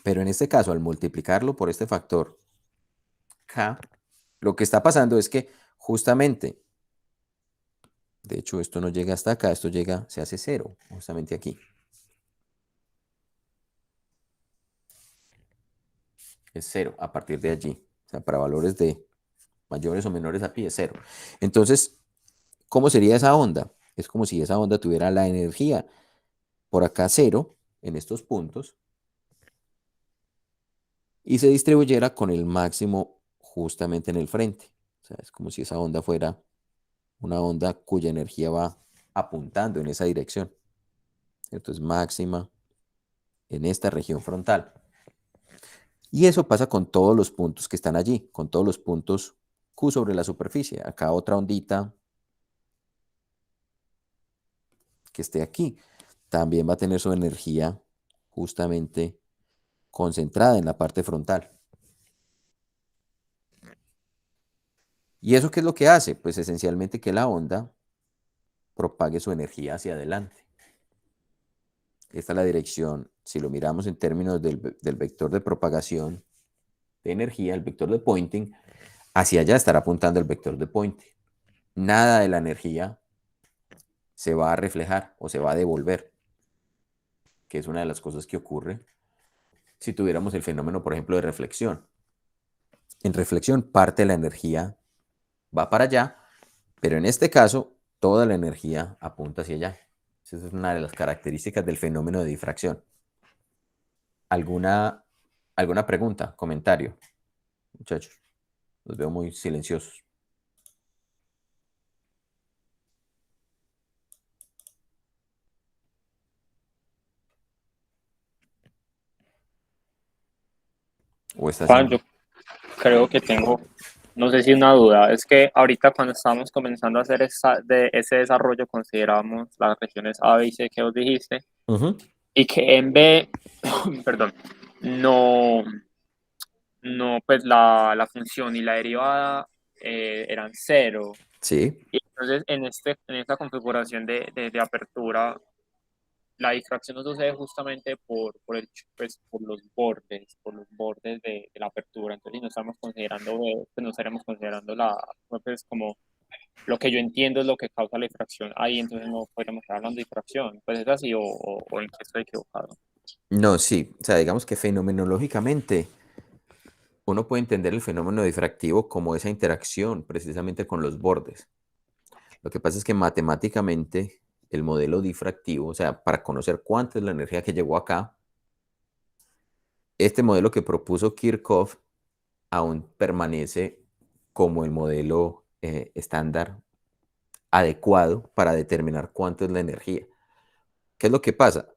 A: Pero en este caso, al multiplicarlo por este factor K, lo que está pasando es que justamente, de hecho esto no llega hasta acá, esto llega, se hace cero, justamente aquí. Es cero a partir de allí. O sea, para valores de mayores o menores a pi es cero. Entonces, ¿cómo sería esa onda? Es como si esa onda tuviera la energía por acá cero, en estos puntos, y se distribuyera con el máximo justamente en el frente. O sea, es como si esa onda fuera una onda cuya energía va apuntando en esa dirección. Entonces, máxima en esta región frontal. Y eso pasa con todos los puntos que están allí, con todos los puntos Q sobre la superficie. Acá otra ondita que esté aquí, también va a tener su energía justamente concentrada en la parte frontal. ¿Y eso qué es lo que hace? Pues esencialmente que la onda propague su energía hacia adelante. Esta es la dirección, si lo miramos en términos del vector de propagación de energía, el vector de Poynting, hacia allá estará apuntando el vector de Poynting. Nada de la energía se va a reflejar o se va a devolver, que es una de las cosas que ocurre si tuviéramos el fenómeno, por ejemplo, de reflexión. En reflexión, parte de la energía va para allá, pero en este caso, toda la energía apunta hacia allá. Esa es una de las características del fenómeno de difracción. ¿Alguna pregunta, comentario, muchachos? Los veo muy silenciosos. ¿O está
B: Juan, yo
A: haciendo?
B: creo que tengo, no sé si una duda, es que ahorita cuando estábamos comenzando a hacer ese desarrollo consideramos las regiones A, B y C que vos dijiste, y que en B, perdón, no, no, pues la función y la derivada eran cero.
A: Sí.
B: Y entonces en esta configuración de apertura, la difracción no sucede justamente pues, por los bordes de la apertura. Entonces, si no estamos considerando, pues no estaremos considerando pues, como lo que yo entiendo es lo que causa la difracción ahí, entonces no podríamos estar hablando de difracción. Pues es así o en qué estoy equivocado.
A: No, sí. O sea, digamos que fenomenológicamente uno puede entender el fenómeno difractivo como esa interacción precisamente con los bordes. Lo que pasa es que matemáticamente el modelo difractivo, o sea, para conocer cuánta es la energía que llegó acá, este modelo que propuso Kirchhoff aún permanece como el modelo estándar adecuado para determinar cuánto es la energía. ¿Qué es lo que pasa?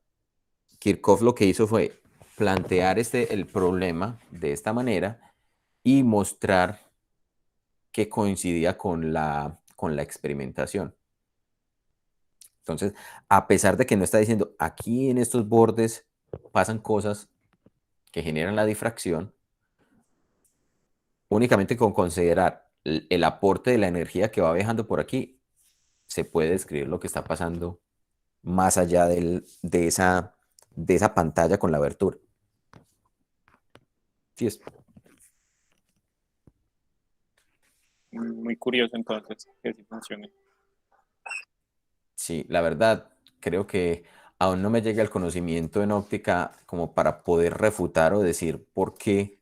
A: Kirchhoff lo que hizo fue plantear el problema de esta manera y mostrar que coincidía con la experimentación. Entonces, a pesar de que no está diciendo aquí en estos bordes pasan cosas que generan la difracción, únicamente con considerar el aporte de la energía que va viajando por aquí, se puede describir lo que está pasando más allá de esa pantalla con la abertura. Sí,
B: Muy curioso entonces que así funcione.
A: sí, la verdad, creo que aún no me llega el conocimiento en óptica como para poder refutar o decir por qué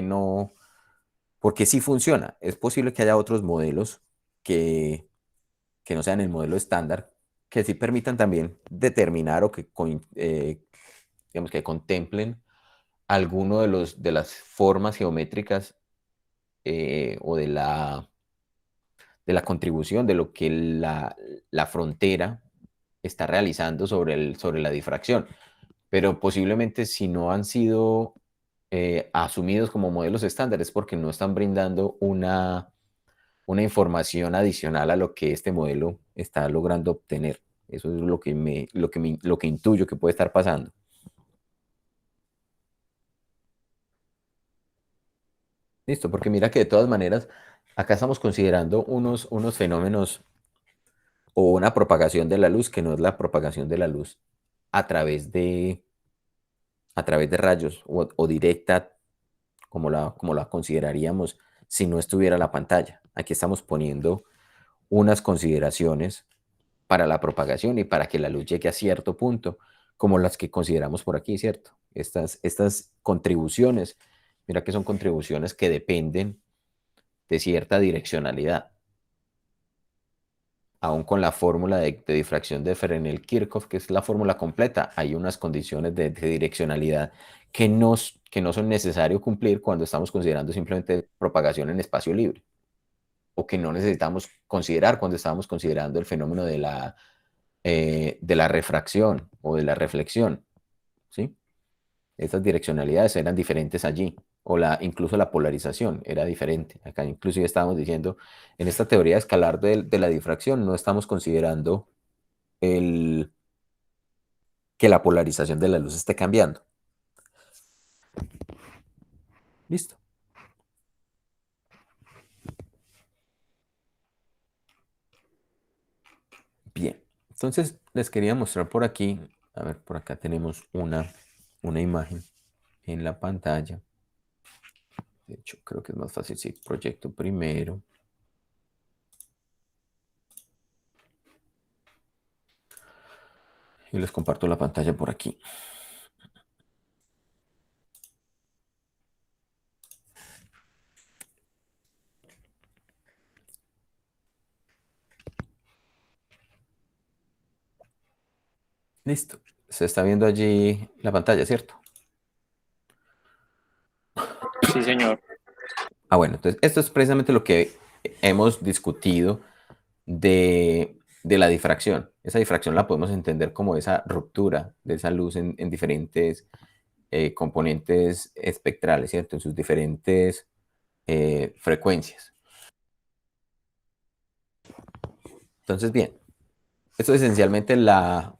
A: no, porque sí funciona. Es posible que haya otros modelos que, que no sean el modelo estándar, que sí permitan también determinar o digamos, que contemplen alguno de las formas geométricas o de la contribución de lo que la frontera está realizando sobre la difracción. Pero posiblemente si no han sido asumidos como modelos estándares porque no están brindando una información adicional a lo que este modelo está logrando obtener. Eso es lo que intuyo que puede estar pasando. Listo, porque mira que de todas maneras, acá estamos considerando unos fenómenos o una propagación de la luz que no es la propagación de la luz a través de, a través de rayos o directa, como la consideraríamos si no estuviera la pantalla. Aquí estamos poniendo unas consideraciones para la propagación y para que la luz llegue a cierto punto, como las que consideramos por aquí, ¿cierto? Estas contribuciones, mira que son contribuciones que dependen de cierta direccionalidad. Aún con la fórmula de difracción de Fresnel-Kirchhoff, que es la fórmula completa, hay unas condiciones de direccionalidad que no son necesarios cumplir cuando estamos considerando simplemente propagación en espacio libre, o que no necesitamos considerar cuando estamos considerando el fenómeno de la refracción o de la reflexión, ¿sí? Estas direccionalidades eran diferentes allí, o incluso la polarización era diferente. Acá inclusive estábamos diciendo, en esta teoría escalar de la difracción no estamos considerando que la polarización de la luz esté cambiando. Listo. Bien, entonces les quería mostrar por aquí, a ver, por acá tenemos una imagen en la pantalla. De hecho, creo que es más fácil si proyecto primero. Y les comparto la pantalla por aquí. Listo. Se está viendo allí la pantalla, ¿cierto?
B: Sí, señor.
A: Bueno, entonces esto es precisamente lo que hemos discutido de la difracción. Esa difracción la podemos entender como esa ruptura de esa luz en diferentes componentes espectrales, ¿cierto? En sus diferentes frecuencias. Entonces, bien, esto es esencialmente la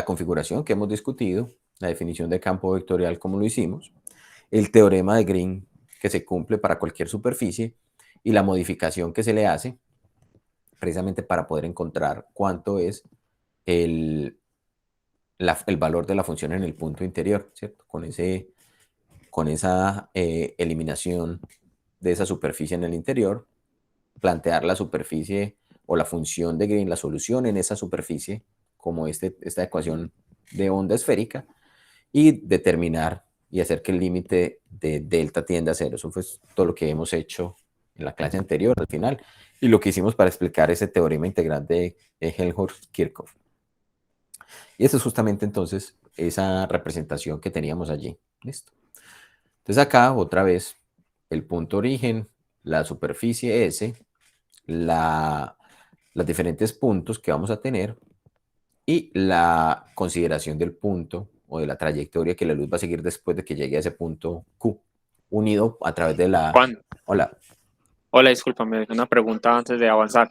A: configuración que hemos discutido, la definición de campo vectorial como lo hicimos, el teorema de Green que se cumple para cualquier superficie y la modificación que se le hace precisamente para poder encontrar cuánto es el valor de la función en el punto interior, ¿cierto? Con esa eliminación de esa superficie en el interior, plantear la superficie o la función de Green, la solución en esa superficie, como esta ecuación de onda esférica, y determinar y hacer que el límite de delta tienda a cero. Eso fue todo lo que hemos hecho en la clase anterior, al final, y lo que hicimos para explicar ese teorema integral de Helmholtz-Kirchhoff. Y esa es justamente entonces esa representación que teníamos allí. Listo. Entonces acá, otra vez, el punto origen, la superficie S, los diferentes puntos que vamos a tener y la consideración del punto o de la trayectoria que la luz va a seguir después de que llegue a ese punto Q, unido a través de la...
B: Juan,
A: Hola.
B: hola, discúlpame, una pregunta antes de avanzar.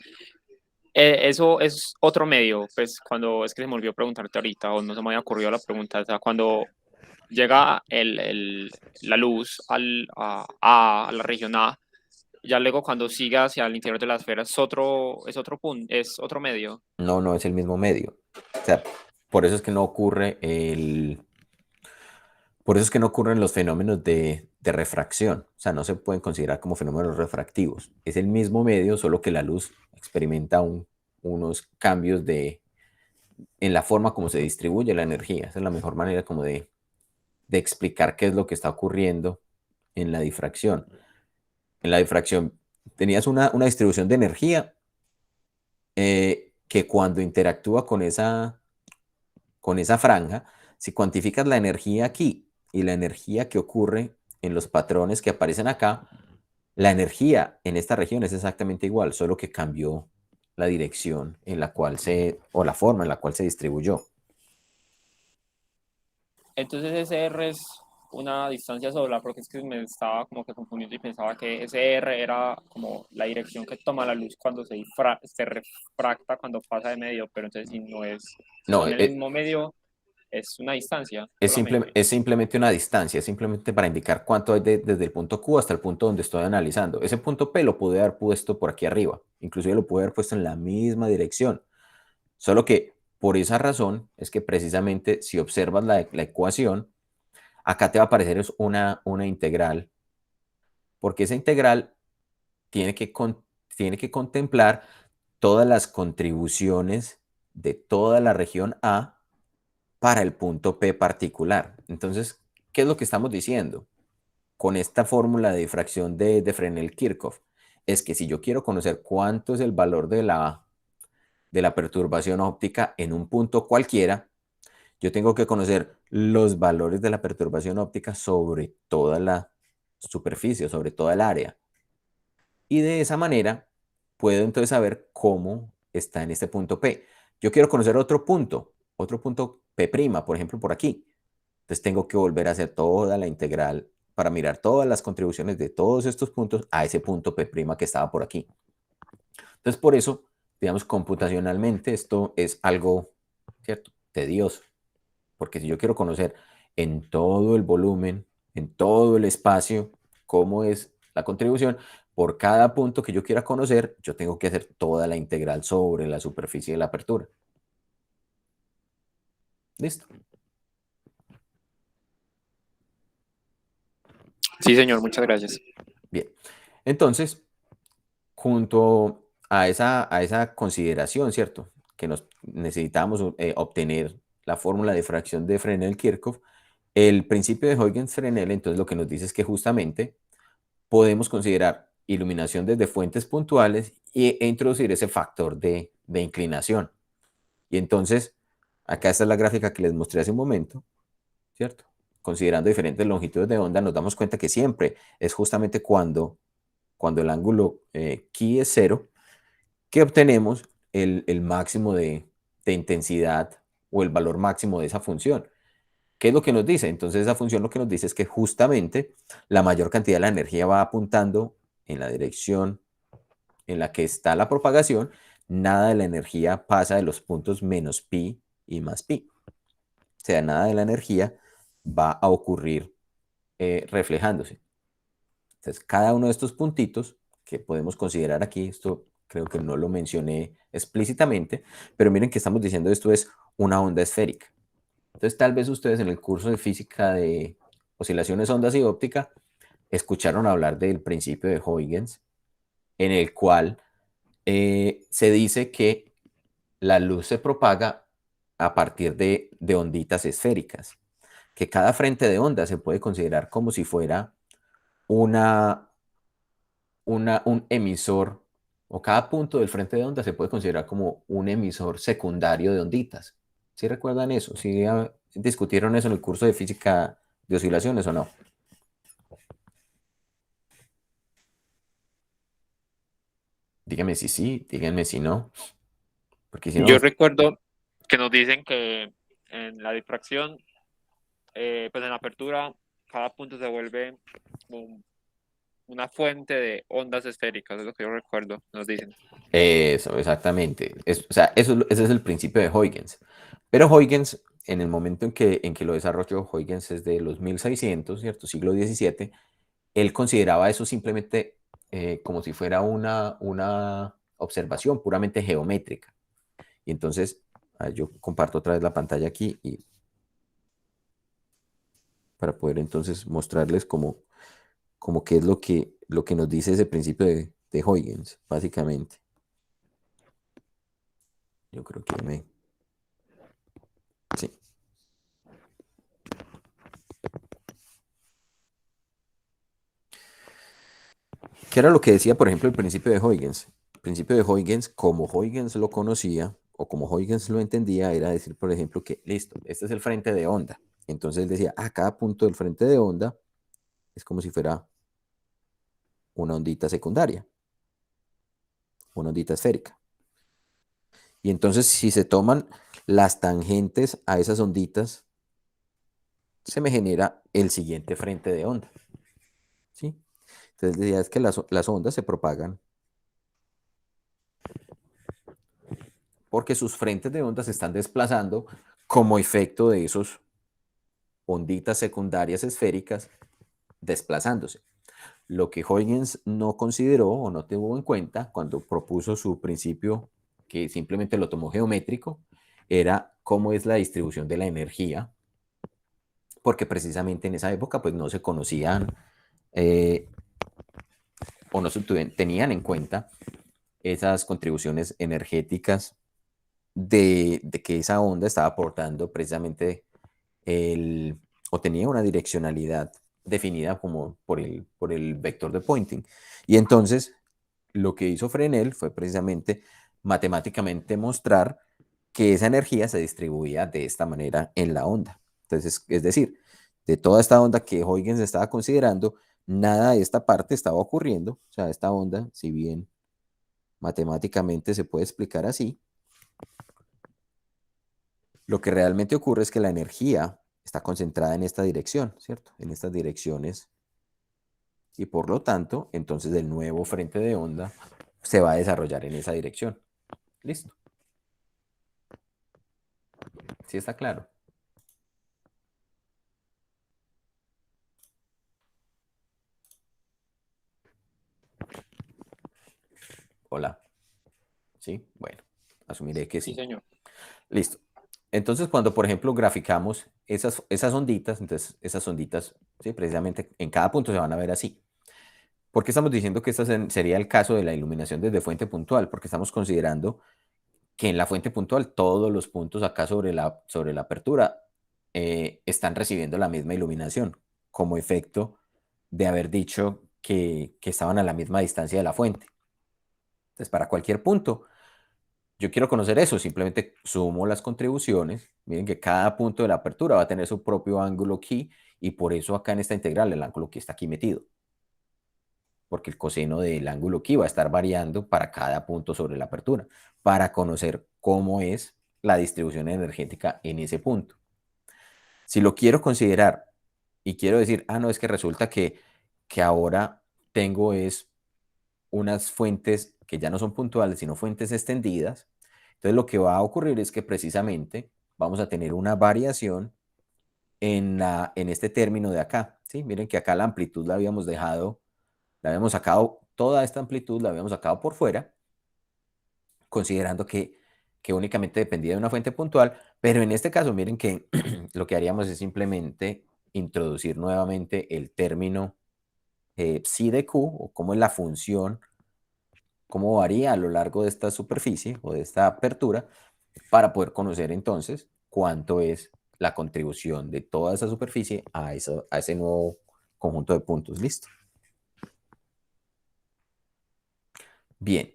B: Eso es otro medio, pues cuando es que se me olvidó preguntarte ahorita, o no se me había ocurrido la pregunta, o sea, cuando llega la luz a la región A, ya luego cuando siga hacia el interior de la esfera es otro punto, es otro medio.
A: No, no es el mismo medio. O sea, por eso es que no ocurre por eso es que no ocurren los fenómenos de refracción. O sea, no se pueden considerar como fenómenos refractivos. Es el mismo medio, solo que la luz experimenta unos cambios en la forma como se distribuye la energía. Esa es la mejor manera como de explicar qué es lo que está ocurriendo en la difracción. En la difracción tenías una distribución de energía que cuando interactúa con esa franja, si cuantificas la energía aquí y la energía que ocurre en los patrones que aparecen acá, la energía en esta región es exactamente igual, solo que cambió la dirección en la cual o la forma en la cual se distribuyó.
B: Entonces ese R es una distancia sola, porque es que me estaba como que confundiendo y pensaba que ese R era como la dirección que toma la luz cuando se refracta cuando pasa de medio, pero entonces si no es, si
A: No,
B: son el mismo medio, es una distancia solamente.
A: es simplemente una distancia, es simplemente para indicar cuánto hay desde el punto Q hasta el punto donde estoy analizando. Ese punto P lo pude haber puesto por aquí arriba, inclusive lo pude haber puesto en la misma dirección, solo que por esa razón es que precisamente si observas la ecuación, acá te va a aparecer una integral, porque esa integral tiene tiene que contemplar todas las contribuciones de toda la región A para el punto P particular. Entonces, ¿qué es lo que estamos diciendo con esta fórmula de difracción de Fresnel-Kirchhoff? Es que si yo quiero conocer cuánto es el valor de la perturbación óptica en un punto cualquiera, yo tengo que conocer los valores de la perturbación óptica sobre toda la superficie, sobre toda el área. Y de esa manera puedo entonces saber cómo está en este punto P. Yo quiero conocer otro punto P', por ejemplo, por aquí. Entonces tengo que volver a hacer toda la integral para mirar todas las contribuciones de todos estos puntos a ese punto P' que estaba por aquí. Entonces por eso digamos, computacionalmente esto es algo, ¿cierto?, tedioso, porque si yo quiero conocer en todo el volumen, en todo el espacio, cómo es la contribución, por cada punto que yo quiera conocer, yo tengo que hacer toda la integral sobre la superficie de la apertura. ¿Listo?
B: Sí, señor, muchas gracias.
A: Bien. Entonces, junto a esa consideración, ¿cierto?, que nos necesitamos obtener la fórmula de fracción de Fresnel-Kirchhoff, el principio de Huygens-Fresnel entonces lo que nos dice es que justamente podemos considerar iluminación desde fuentes puntuales e introducir ese factor de inclinación. Y entonces, acá está la gráfica que les mostré hace un momento, ¿cierto? Considerando diferentes longitudes de onda, nos damos cuenta que siempre es justamente cuando el ángulo chi es cero, que obtenemos el máximo de intensidad o el valor máximo de esa función. ¿Qué es lo que nos dice? Entonces esa función lo que nos dice es que justamente la mayor cantidad de la energía va apuntando en la dirección en la que está la propagación, nada de la energía pasa de los puntos menos pi y más pi. O sea, nada de la energía va a ocurrir reflejándose. Entonces, cada uno de estos puntitos que podemos considerar aquí, esto creo que no lo mencioné explícitamente, pero miren que estamos diciendo esto es una onda esférica. Entonces, tal vez ustedes en el curso de física de oscilaciones, ondas y óptica escucharon hablar del principio de Huygens, en el cual se dice que la luz se propaga a partir de onditas esféricas, que cada frente de onda se puede considerar como si fuera una, un emisor, o cada punto del frente de onda se puede considerar como un emisor secundario de onditas. ¿Sí recuerdan eso? ¿Sí discutieron eso en el curso de física de oscilaciones o no? Díganme si sí, díganme si no, porque si no,
B: Yo recuerdo que nos dicen que en la difracción, pues en la apertura, cada punto se vuelve una fuente de ondas esféricas, es lo que yo recuerdo, nos dicen.
A: eso, exactamente. O sea, ese es el principio de Huygens. Pero Huygens, en el momento en que lo desarrolló, Huygens es de los 1600, ¿cierto? Siglo XVII, él consideraba eso simplemente como si fuera una observación puramente geométrica. Y entonces, yo comparto otra vez la pantalla aquí y para poder entonces mostrarles como qué es lo que nos dice ese principio de Huygens, básicamente. Yo creo que me... Sí. ¿Qué era lo que decía, por ejemplo, el principio de Huygens? El principio de Huygens, como Huygens lo conocía o como Huygens lo entendía, era decir, por ejemplo, que listo, este es el frente de onda. Entonces él decía, cada punto del frente de onda es como si fuera una ondita secundaria, una ondita esférica. Y entonces, si se toman las tangentes a esas onditas, se me genera el siguiente frente de onda. ¿Sí? Entonces, la idea es que las ondas se propagan porque sus frentes de onda se están desplazando como efecto de esos onditas secundarias esféricas desplazándose. Lo que Huygens no consideró o no tuvo en cuenta cuando propuso su principio, que simplemente lo tomó geométrico, era cómo es la distribución de la energía, porque precisamente en esa época pues no se conocían eh, o no se tenían en cuenta esas contribuciones energéticas de que esa onda estaba aportando precisamente o tenía una direccionalidad definida como por el vector de Poynting. Y entonces lo que hizo Fresnel fue precisamente matemáticamente mostrar que esa energía se distribuía de esta manera en la onda. Entonces, es decir, de toda esta onda que Huygens estaba considerando, nada de esta parte estaba ocurriendo. O sea, esta onda, si bien matemáticamente se puede explicar así, lo que realmente ocurre es que la energía está concentrada en esta dirección, ¿cierto? En estas direcciones. Y por lo tanto, entonces el nuevo frente de onda se va a desarrollar en esa dirección. Listo. ¿Sí está claro? Hola. ¿Sí? Bueno, asumiré que
B: Sí,
A: sí.
B: señor.
A: Listo. Entonces, cuando, por ejemplo, graficamos esas onditas, entonces esas onditas, sí, precisamente en cada punto se van a ver así. ¿Por qué estamos diciendo que este sería el caso de la iluminación desde fuente puntual? Porque estamos considerando que en la fuente puntual todos los puntos acá sobre la apertura están recibiendo la misma iluminación, como efecto de haber dicho que estaban a la misma distancia de la fuente. Entonces, para cualquier punto, yo quiero conocer eso, simplemente sumo las contribuciones. Miren que cada punto de la apertura va a tener su propio ángulo chi, y por eso acá en esta integral el ángulo chi está aquí metido, porque el coseno del ángulo chi va a estar variando para cada punto sobre la apertura, para conocer cómo es la distribución energética en ese punto. Si lo quiero considerar y quiero decir, no, es que resulta que ahora tengo unas fuentes que ya no son puntuales, sino fuentes extendidas. Entonces lo que va a ocurrir es que precisamente vamos a tener una variación en este término de acá. ¿Sí? Miren que acá la amplitud la habíamos dejado, la habíamos sacado, toda esta amplitud la habíamos sacado por fuera, considerando que únicamente dependía de una fuente puntual, pero en este caso miren que lo que haríamos es simplemente introducir nuevamente el término psi de q, o cómo es la función, cómo varía a lo largo de esta superficie o de esta apertura, para poder conocer entonces cuánto es la contribución de toda esa superficie a ese nuevo conjunto de puntos. Listo. Bien.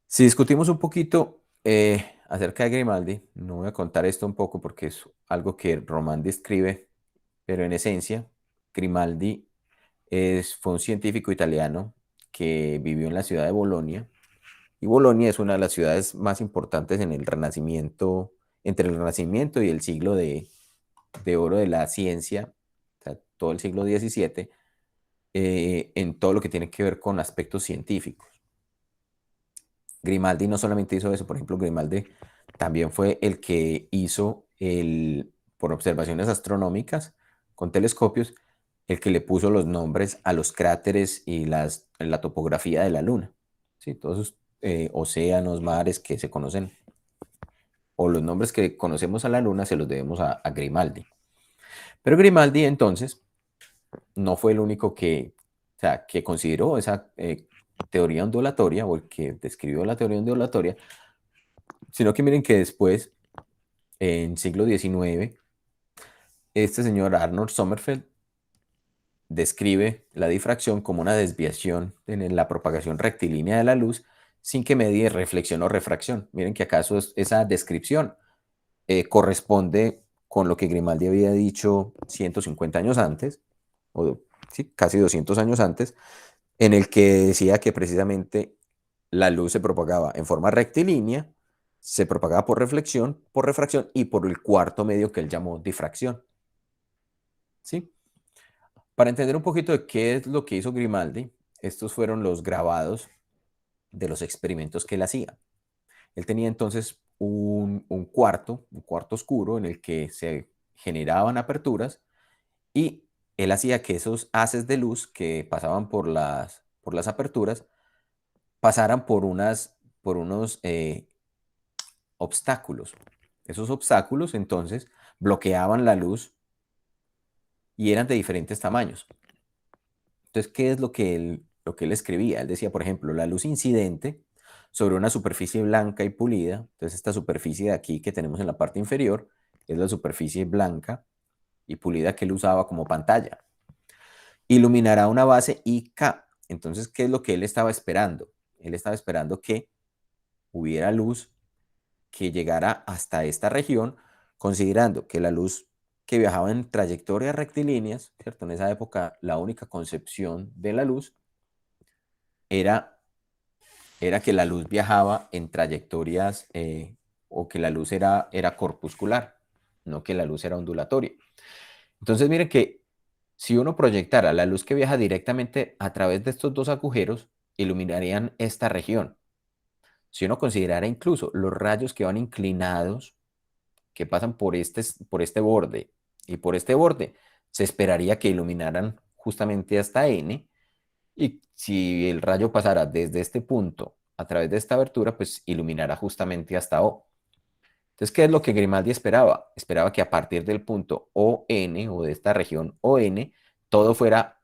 A: Si discutimos un poquito acerca de Grimaldi, no voy a contar esto un poco porque es algo que Román describe, pero en esencia, Grimaldi fue un científico italiano que vivió en la ciudad de Bolonia. Y Bolonia es una de las ciudades más importantes en el Renacimiento, entre el Renacimiento y el siglo de oro de la ciencia, o sea, todo el siglo XVII, en todo lo que tiene que ver con aspectos científicos. Grimaldi no solamente hizo eso, por ejemplo, Grimaldi también fue el que hizo, por observaciones astronómicas con telescopios, el que le puso los nombres a los cráteres y la topografía de la Luna. ¿Sí? Todos esos océanos, mares que se conocen, o los nombres que conocemos a la Luna, se los debemos a Grimaldi. Pero Grimaldi entonces no fue el único o sea, que consideró esa teoría ondulatoria, o el que describió la teoría ondulatoria, sino que miren que después, en siglo XIX, este señor Arnold Sommerfeld describe la difracción como una desviación en la propagación rectilínea de la luz sin que medie reflexión o refracción. Miren que acaso esa descripción corresponde con lo que Grimaldi había dicho 150 años antes, o sí, casi 200 años antes, en el que decía que precisamente la luz se propagaba en forma rectilínea, se propagaba por reflexión, por refracción y por el cuarto medio que él llamó difracción. ¿Sí? Para entender un poquito de qué es lo que hizo Grimaldi, estos fueron los grabados de los experimentos que él hacía. Él tenía entonces un cuarto oscuro en el que se generaban aperturas, y él hacía que esos haces de luz que pasaban por las aperturas pasaran por unos obstáculos. Esos obstáculos entonces bloqueaban la luz y eran de diferentes tamaños. Entonces, ¿qué es lo que él escribía? Él decía, por ejemplo, la luz incidente sobre una superficie blanca y pulida. Entonces, esta superficie de aquí que tenemos en la parte inferior es la superficie blanca y pulida que él usaba como pantalla. Iluminará una base IK. Entonces, ¿qué es lo que él estaba esperando? Él estaba esperando que hubiera luz que llegara hasta esta región, considerando que la luz que viajaba en trayectorias rectilíneas, ¿cierto? En esa época la única concepción de la luz era, era que la luz viajaba en trayectorias, o que la luz era corpuscular, no que la luz era ondulatoria. Entonces miren que si uno proyectara la luz que viaja directamente a través de estos dos agujeros, iluminarían esta región. Si uno considerara incluso los rayos que van inclinados, que pasan por este borde y por este borde, se esperaría que iluminaran justamente hasta N, y si el rayo pasara desde este punto a través de esta abertura, pues iluminará justamente hasta O. Entonces, ¿qué es lo que Grimaldi esperaba? Esperaba que a partir del punto ON o de esta región ON, todo fuera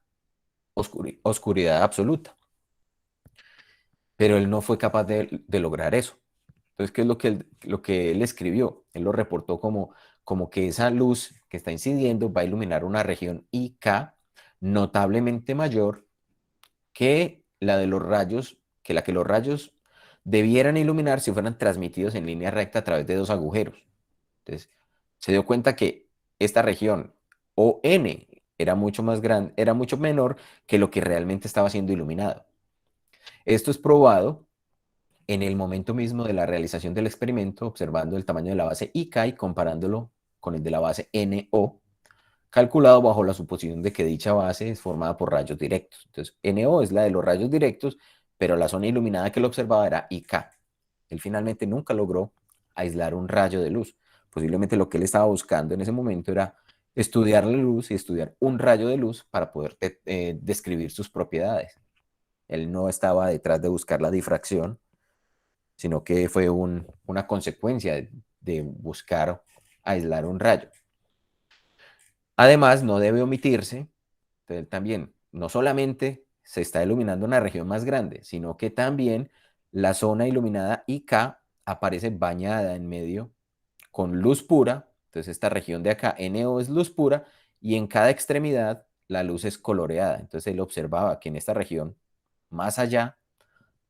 A: oscuridad absoluta, pero él no fue capaz de lograr eso. Entonces, ¿qué es lo que él escribió? Él lo reportó como que esa luz que está incidiendo va a iluminar una región IK notablemente mayor que la de los rayos, que la que los rayos debieran iluminar si fueran transmitidos en línea recta a través de dos agujeros. Entonces, se dio cuenta que esta región ON era mucho más grande, era mucho menor que lo que realmente estaba siendo iluminado. Esto es probado en el momento mismo de la realización del experimento, observando el tamaño de la base IK y comparándolo con el de la base NO, calculado bajo la suposición de que dicha base es formada por rayos directos. Entonces, NO es la de los rayos directos, pero la zona iluminada que lo observaba era IK. Él finalmente nunca logró aislar un rayo de luz. Posiblemente lo que él estaba buscando en ese momento era estudiar la luz y estudiar un rayo de luz para poder describir sus propiedades. Él no estaba detrás de buscar la difracción, sino que fue una consecuencia de buscar aislar un rayo. Además, no debe omitirse, también, no solamente se está iluminando una región más grande, sino que también la zona iluminada IK aparece bañada en medio con luz pura. Entonces esta región de acá, NO, es luz pura, y en cada extremidad la luz es coloreada. Entonces él observaba que en esta región, más allá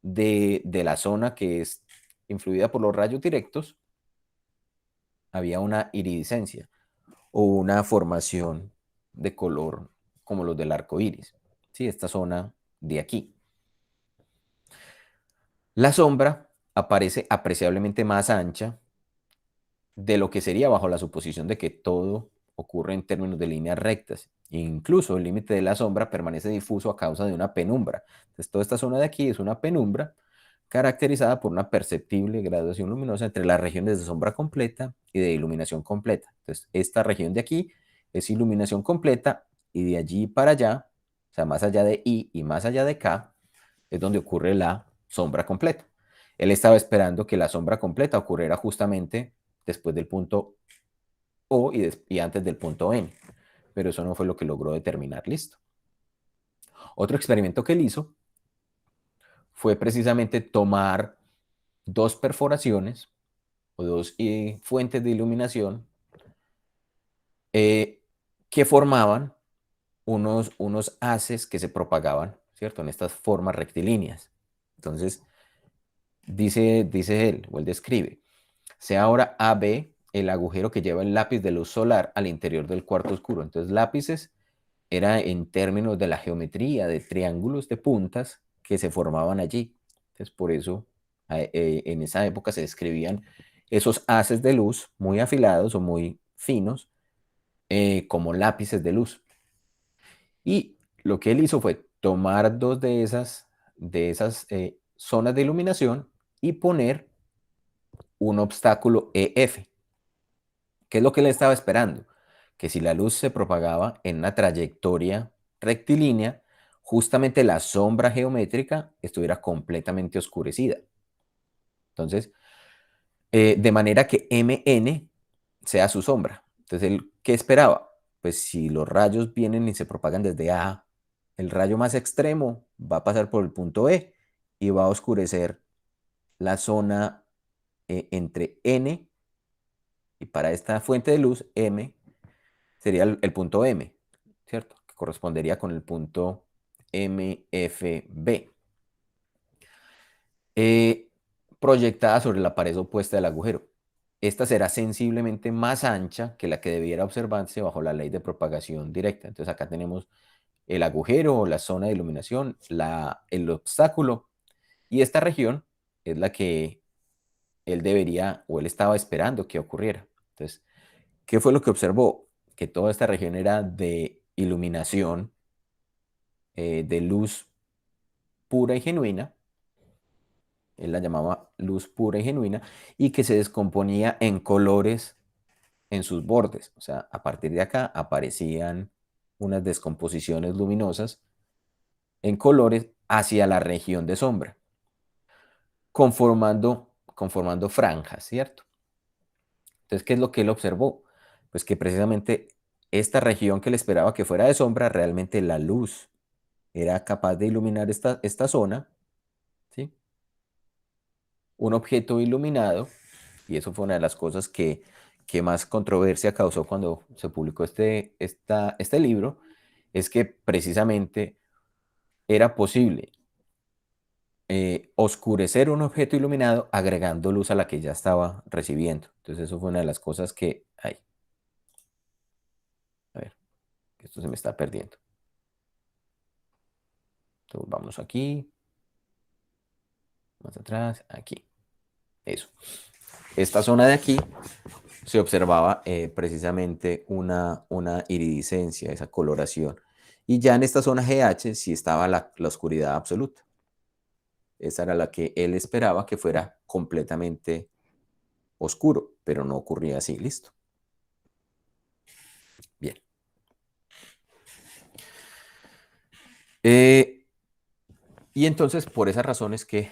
A: de la zona que es influida por los rayos directos, había una iridiscencia o una formación de color como los del arco iris. ¿Sí? Esta zona de aquí. La sombra aparece apreciablemente más ancha de lo que sería bajo la suposición de que todo ocurre en términos de líneas rectas. Incluso el límite de la sombra permanece difuso a causa de una penumbra. Entonces, toda esta zona de aquí es una penumbra caracterizada por una perceptible graduación luminosa entre las regiones de sombra completa y de iluminación completa. Entonces, esta región de aquí es iluminación completa, y de allí para allá, o sea, más allá de I y más allá de K, es donde ocurre la sombra completa. Él estaba esperando que la sombra completa ocurriera justamente después del punto O y antes del punto N, pero eso no fue lo que logró determinar. Listo. Otro experimento que él hizo fue precisamente tomar dos perforaciones o dos fuentes de iluminación eh, que formaban unos haces que se propagaban, ¿cierto? En estas formas rectilíneas. Entonces, dice él, o él describe, sea ahora AB el agujero que lleva el lápiz de luz solar al interior del cuarto oscuro. Entonces, lápices era en términos de la geometría de triángulos de puntas que se formaban allí. Entonces, por eso en esa época se describían esos haces de luz muy afilados o muy finos como lápices de luz. Y lo que él hizo fue tomar dos de esas zonas de iluminación y poner un obstáculo EF. ¿Qué es lo que él estaba esperando? Que si la luz se propagaba en una trayectoria rectilínea, justamente la sombra geométrica estuviera completamente oscurecida. Entonces, de manera que MN sea su sombra. Entonces, ¿él qué esperaba? Pues si los rayos vienen y se propagan desde A, el rayo más extremo va a pasar por el punto E y va a oscurecer la zona entre N, y para esta fuente de luz, M sería el punto M, ¿cierto? Que correspondería con el punto MFB, eh, proyectada sobre la pared opuesta del agujero. Esta será sensiblemente más ancha que la que debiera observarse bajo la ley de propagación directa. Entonces acá tenemos el agujero o la zona de iluminación, el obstáculo, y esta región es la que él debería o él estaba esperando que ocurriera. Entonces, ¿qué fue lo que observó? Que toda esta región era de iluminación, de luz pura y genuina, él la llamaba luz pura y genuina, y que se descomponía en colores en sus bordes. O sea, a partir de acá aparecían unas descomposiciones luminosas en colores hacia la región de sombra, conformando franjas, ¿cierto? Entonces, ¿qué es lo que él observó? Pues que precisamente esta región que él esperaba que fuera de sombra, realmente la luz era capaz de iluminar esta zona, ¿sí? Un objeto iluminado, y eso fue una de las cosas que más controversia causó cuando se publicó este libro, es que precisamente era posible oscurecer un objeto iluminado agregando luz a la que ya estaba recibiendo. Entonces eso fue una de las cosas que... Ay, a ver, esto se me está perdiendo. Entonces vamos aquí, más atrás, aquí. Eso. Esta zona de aquí se observaba precisamente una iridiscencia, esa coloración. Y ya en esta zona GH sí estaba la oscuridad absoluta. Esa era la que él esperaba que fuera completamente oscuro, pero no ocurría así. Listo. Bien. Y entonces, por esas razones que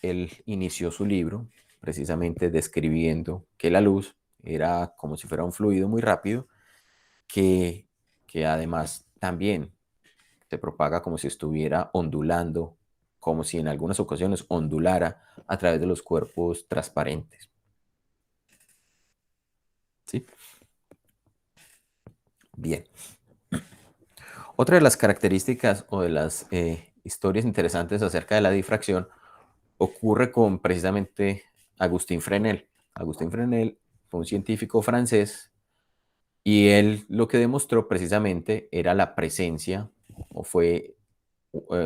A: él inició su libro, precisamente describiendo que la luz era como si fuera un fluido muy rápido, que, que además también se propaga como si estuviera ondulando, como si en algunas ocasiones ondulara a través de los cuerpos transparentes. ¿Sí? Bien. Otra de las características o de las historias interesantes acerca de la difracción ocurre con precisamente Agustín Fresnel. Agustín Fresnel fue un científico francés y él lo que demostró precisamente era la presencia o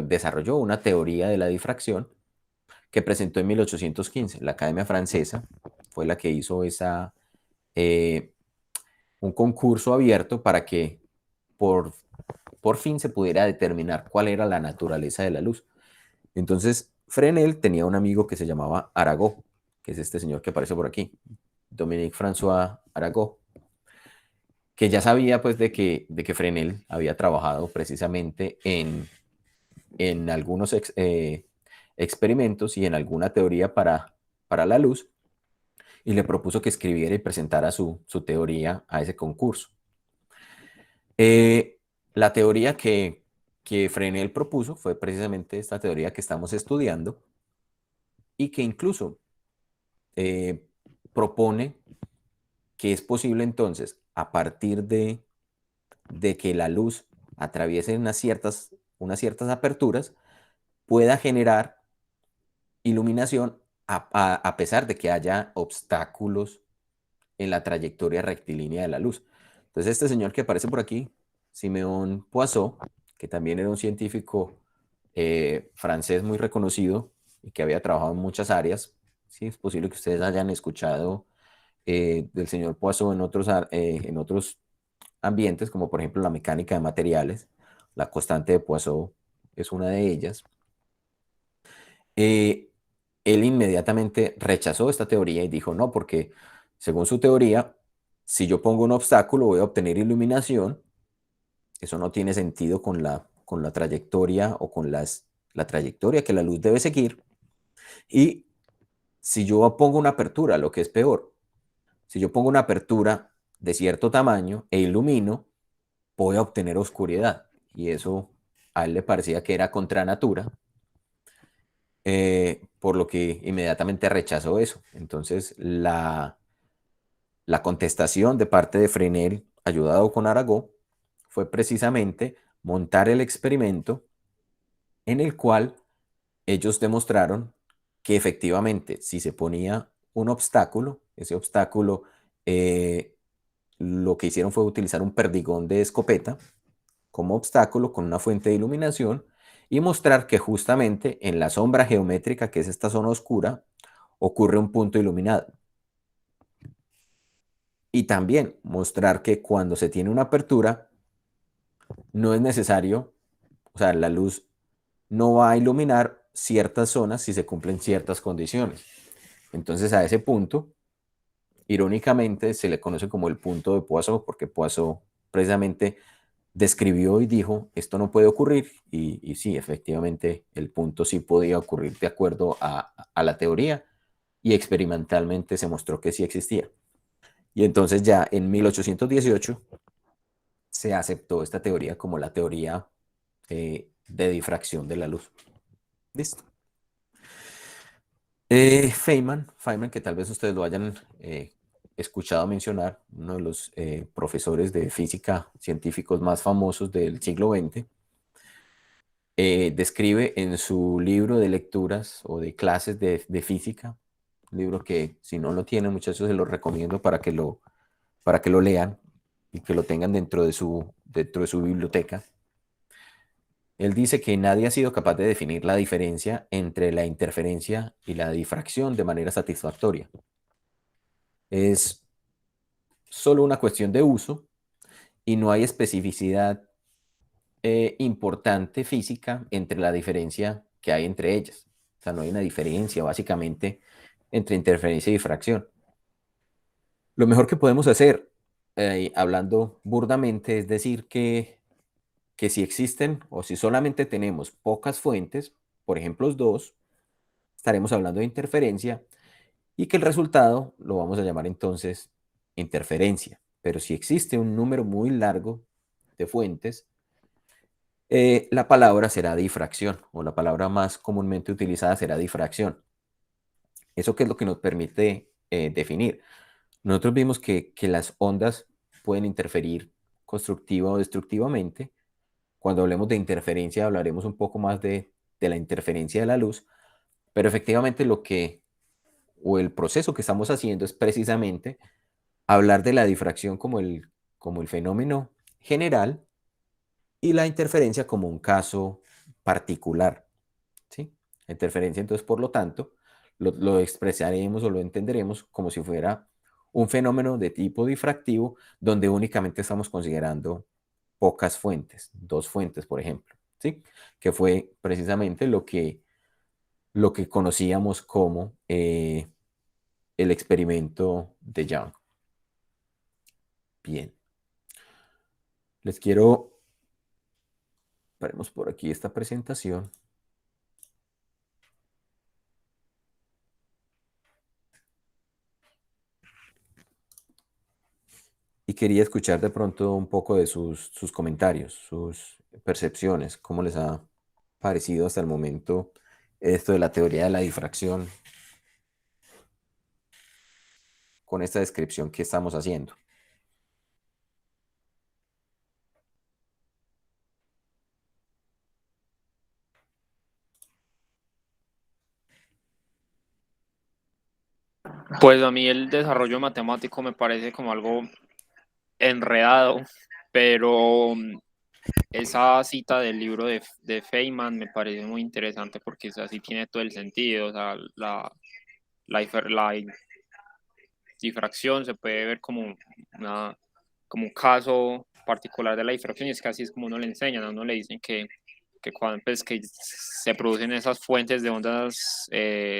A: desarrolló una teoría de la difracción que presentó en 1815. La Academia Francesa fue la que hizo eh, un concurso abierto para que por, por fin se pudiera determinar cuál era la naturaleza de la luz. Entonces, Fresnel tenía un amigo que se llamaba Arago, que es este señor que aparece por aquí, Dominique François Arago, que ya sabía pues de que Fresnel había trabajado precisamente en algunos experimentos y en alguna teoría para la luz, y le propuso que escribiera y presentara su teoría a ese concurso. La teoría que Fresnel propuso fue precisamente esta teoría que estamos estudiando y que incluso eh, propone que es posible entonces, a partir de que la luz atraviese unas ciertas aperturas, pueda generar iluminación a pesar de que haya obstáculos en la trayectoria rectilínea de la luz. Entonces este señor que aparece por aquí, Siméon Poisson, que también era un científico francés muy reconocido y que había trabajado en muchas áreas, sí, es posible que ustedes hayan escuchado del señor Poisson en otros ambientes, como por ejemplo la mecánica de materiales. La constante de Poisson es una de ellas. Eh, Él inmediatamente rechazó esta teoría y dijo, no, porque según su teoría, si yo pongo un obstáculo voy a obtener iluminación. Eso no tiene sentido con la trayectoria o con la trayectoria que la luz debe seguir. Y si yo pongo una apertura, lo que es peor, si yo pongo una apertura de cierto tamaño e ilumino, voy a obtener oscuridad. Y eso a él le parecía que era contra natura, por lo que inmediatamente rechazó eso. Entonces, la contestación de parte de Fresnel, ayudado con Arago, fue precisamente montar el experimento en el cual ellos demostraron que efectivamente, si se ponía un obstáculo, ese obstáculo, lo que hicieron fue utilizar un perdigón de escopeta como obstáculo con una fuente de iluminación y mostrar que justamente en la sombra geométrica, que es esta zona oscura, ocurre un punto iluminado. Y también mostrar que cuando se tiene una apertura, no es necesario, o sea, la luz no va a iluminar ciertas zonas si se cumplen ciertas condiciones. Entonces a ese punto, irónicamente, se le conoce como el punto de Poisson, porque Poisson precisamente describió y dijo, esto no puede ocurrir, y sí, efectivamente, el punto sí podía ocurrir de acuerdo a la teoría, y experimentalmente se mostró que sí existía. Y entonces ya en 1818 se aceptó esta teoría como la teoría de difracción de la luz. Listo. Feynman, que tal vez ustedes lo hayan escuchado mencionar, uno de los profesores de física científicos más famosos del siglo XX, describe en su libro de lecturas o de clases de física, un libro que si no lo tienen, muchachos, se lo recomiendo para que lo lean y que lo tengan dentro de su biblioteca. Él dice que nadie ha sido capaz de definir la diferencia entre la interferencia y la difracción de manera satisfactoria. Es solo una cuestión de uso y no hay especificidad importante física entre la diferencia que hay entre ellas. O sea, no hay una diferencia básicamente entre interferencia y difracción. Lo mejor que podemos hacer, hablando burdamente, es decir que si existen o si solamente tenemos pocas fuentes, por ejemplo, dos, estaremos hablando de interferencia y que el resultado lo vamos a llamar entonces interferencia. Pero si existe un número muy largo de fuentes, la palabra será difracción o la palabra más comúnmente utilizada será difracción. ¿Eso qué es lo que nos permite definir? Nosotros vimos que las ondas pueden interferir constructiva o destructivamente. Cuando hablemos de interferencia hablaremos un poco más de la interferencia de la luz, pero efectivamente lo que, o el proceso que estamos haciendo es precisamente hablar de la difracción como el fenómeno general y la interferencia como un caso particular. ¿Sí? La interferencia, entonces, por lo tanto, lo expresaremos o lo entenderemos como si fuera un fenómeno de tipo difractivo donde únicamente estamos considerando pocas fuentes, dos fuentes, por ejemplo, ¿sí? Que fue precisamente lo que conocíamos como el experimento de Young. Bien, les quiero, paremos por aquí esta presentación. Y quería escuchar de pronto un poco de sus comentarios, sus percepciones, cómo les ha parecido hasta el momento esto de la teoría de la difracción con esta descripción que estamos haciendo.
B: Pues a mí el desarrollo matemático me parece como algo enredado, pero esa cita del libro de Feynman me parece muy interesante porque así tiene todo el sentido. O sea, la difracción se puede ver como, como un caso particular de la difracción, y es que así es como uno le enseñan, a uno le dicen que cuando pues, que se producen esas fuentes de ondas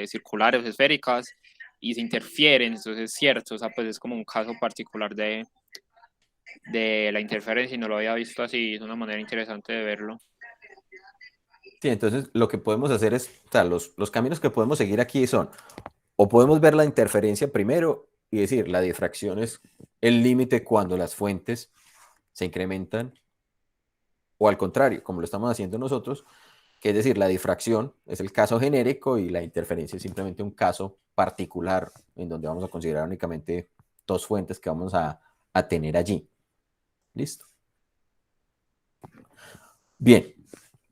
B: circulares o esféricas y se interfieren. Entonces es cierto, o sea, pues es como un caso particular de la interferencia y no lo había visto así, es una manera interesante de verlo.
A: Sí, entonces lo que podemos hacer es, o sea, los caminos que podemos seguir aquí son, o podemos ver la interferencia primero y decir, la difracción es el límite cuando las fuentes se incrementan, o al contrario, como lo estamos haciendo nosotros, que es decir, la difracción es el caso genérico y la interferencia es simplemente un caso particular en donde vamos a considerar únicamente dos fuentes que vamos a tener allí. Listo. Bien,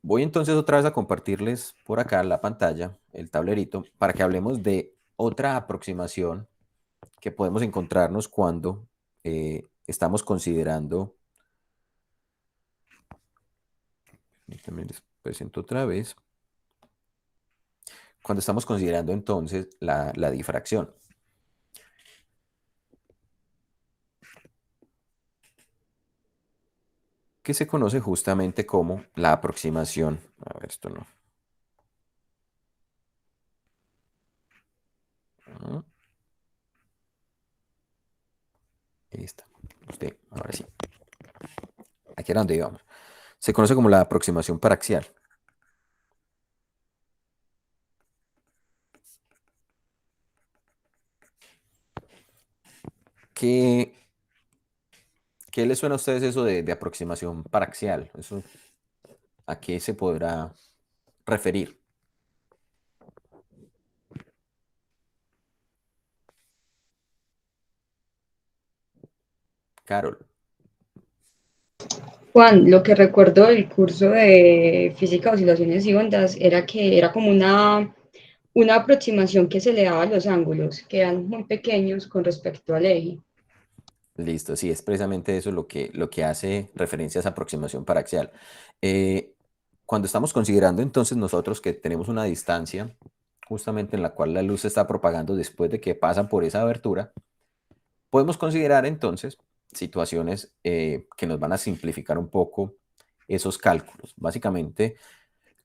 A: voy entonces otra vez a compartirles por acá la pantalla, el tablerito, para que hablemos de otra aproximación que podemos encontrarnos cuando estamos considerando, y también les presento otra vez, cuando estamos considerando entonces la difracción. Que se conoce justamente como la aproximación. A ver, esto no. Ahí está. Usted, ahora sí. Aquí era donde íbamos. Se conoce como la aproximación paraxial. ¿Qué, qué les suena a ustedes eso de aproximación paraxial? ¿Eso a qué se podrá referir? Carol.
C: Juan, lo que recuerdo del curso de física, oscilaciones y ondas era que era como una aproximación que se le daba a los ángulos, que eran muy pequeños con respecto al eje.
A: Listo, sí, es precisamente eso lo que hace referencia a esa aproximación paraxial. Eh, Cuando estamos considerando entonces nosotros que tenemos una distancia justamente en la cual la luz se está propagando después de que pasa por esa abertura, podemos considerar entonces situaciones que nos van a simplificar un poco esos cálculos. Básicamente,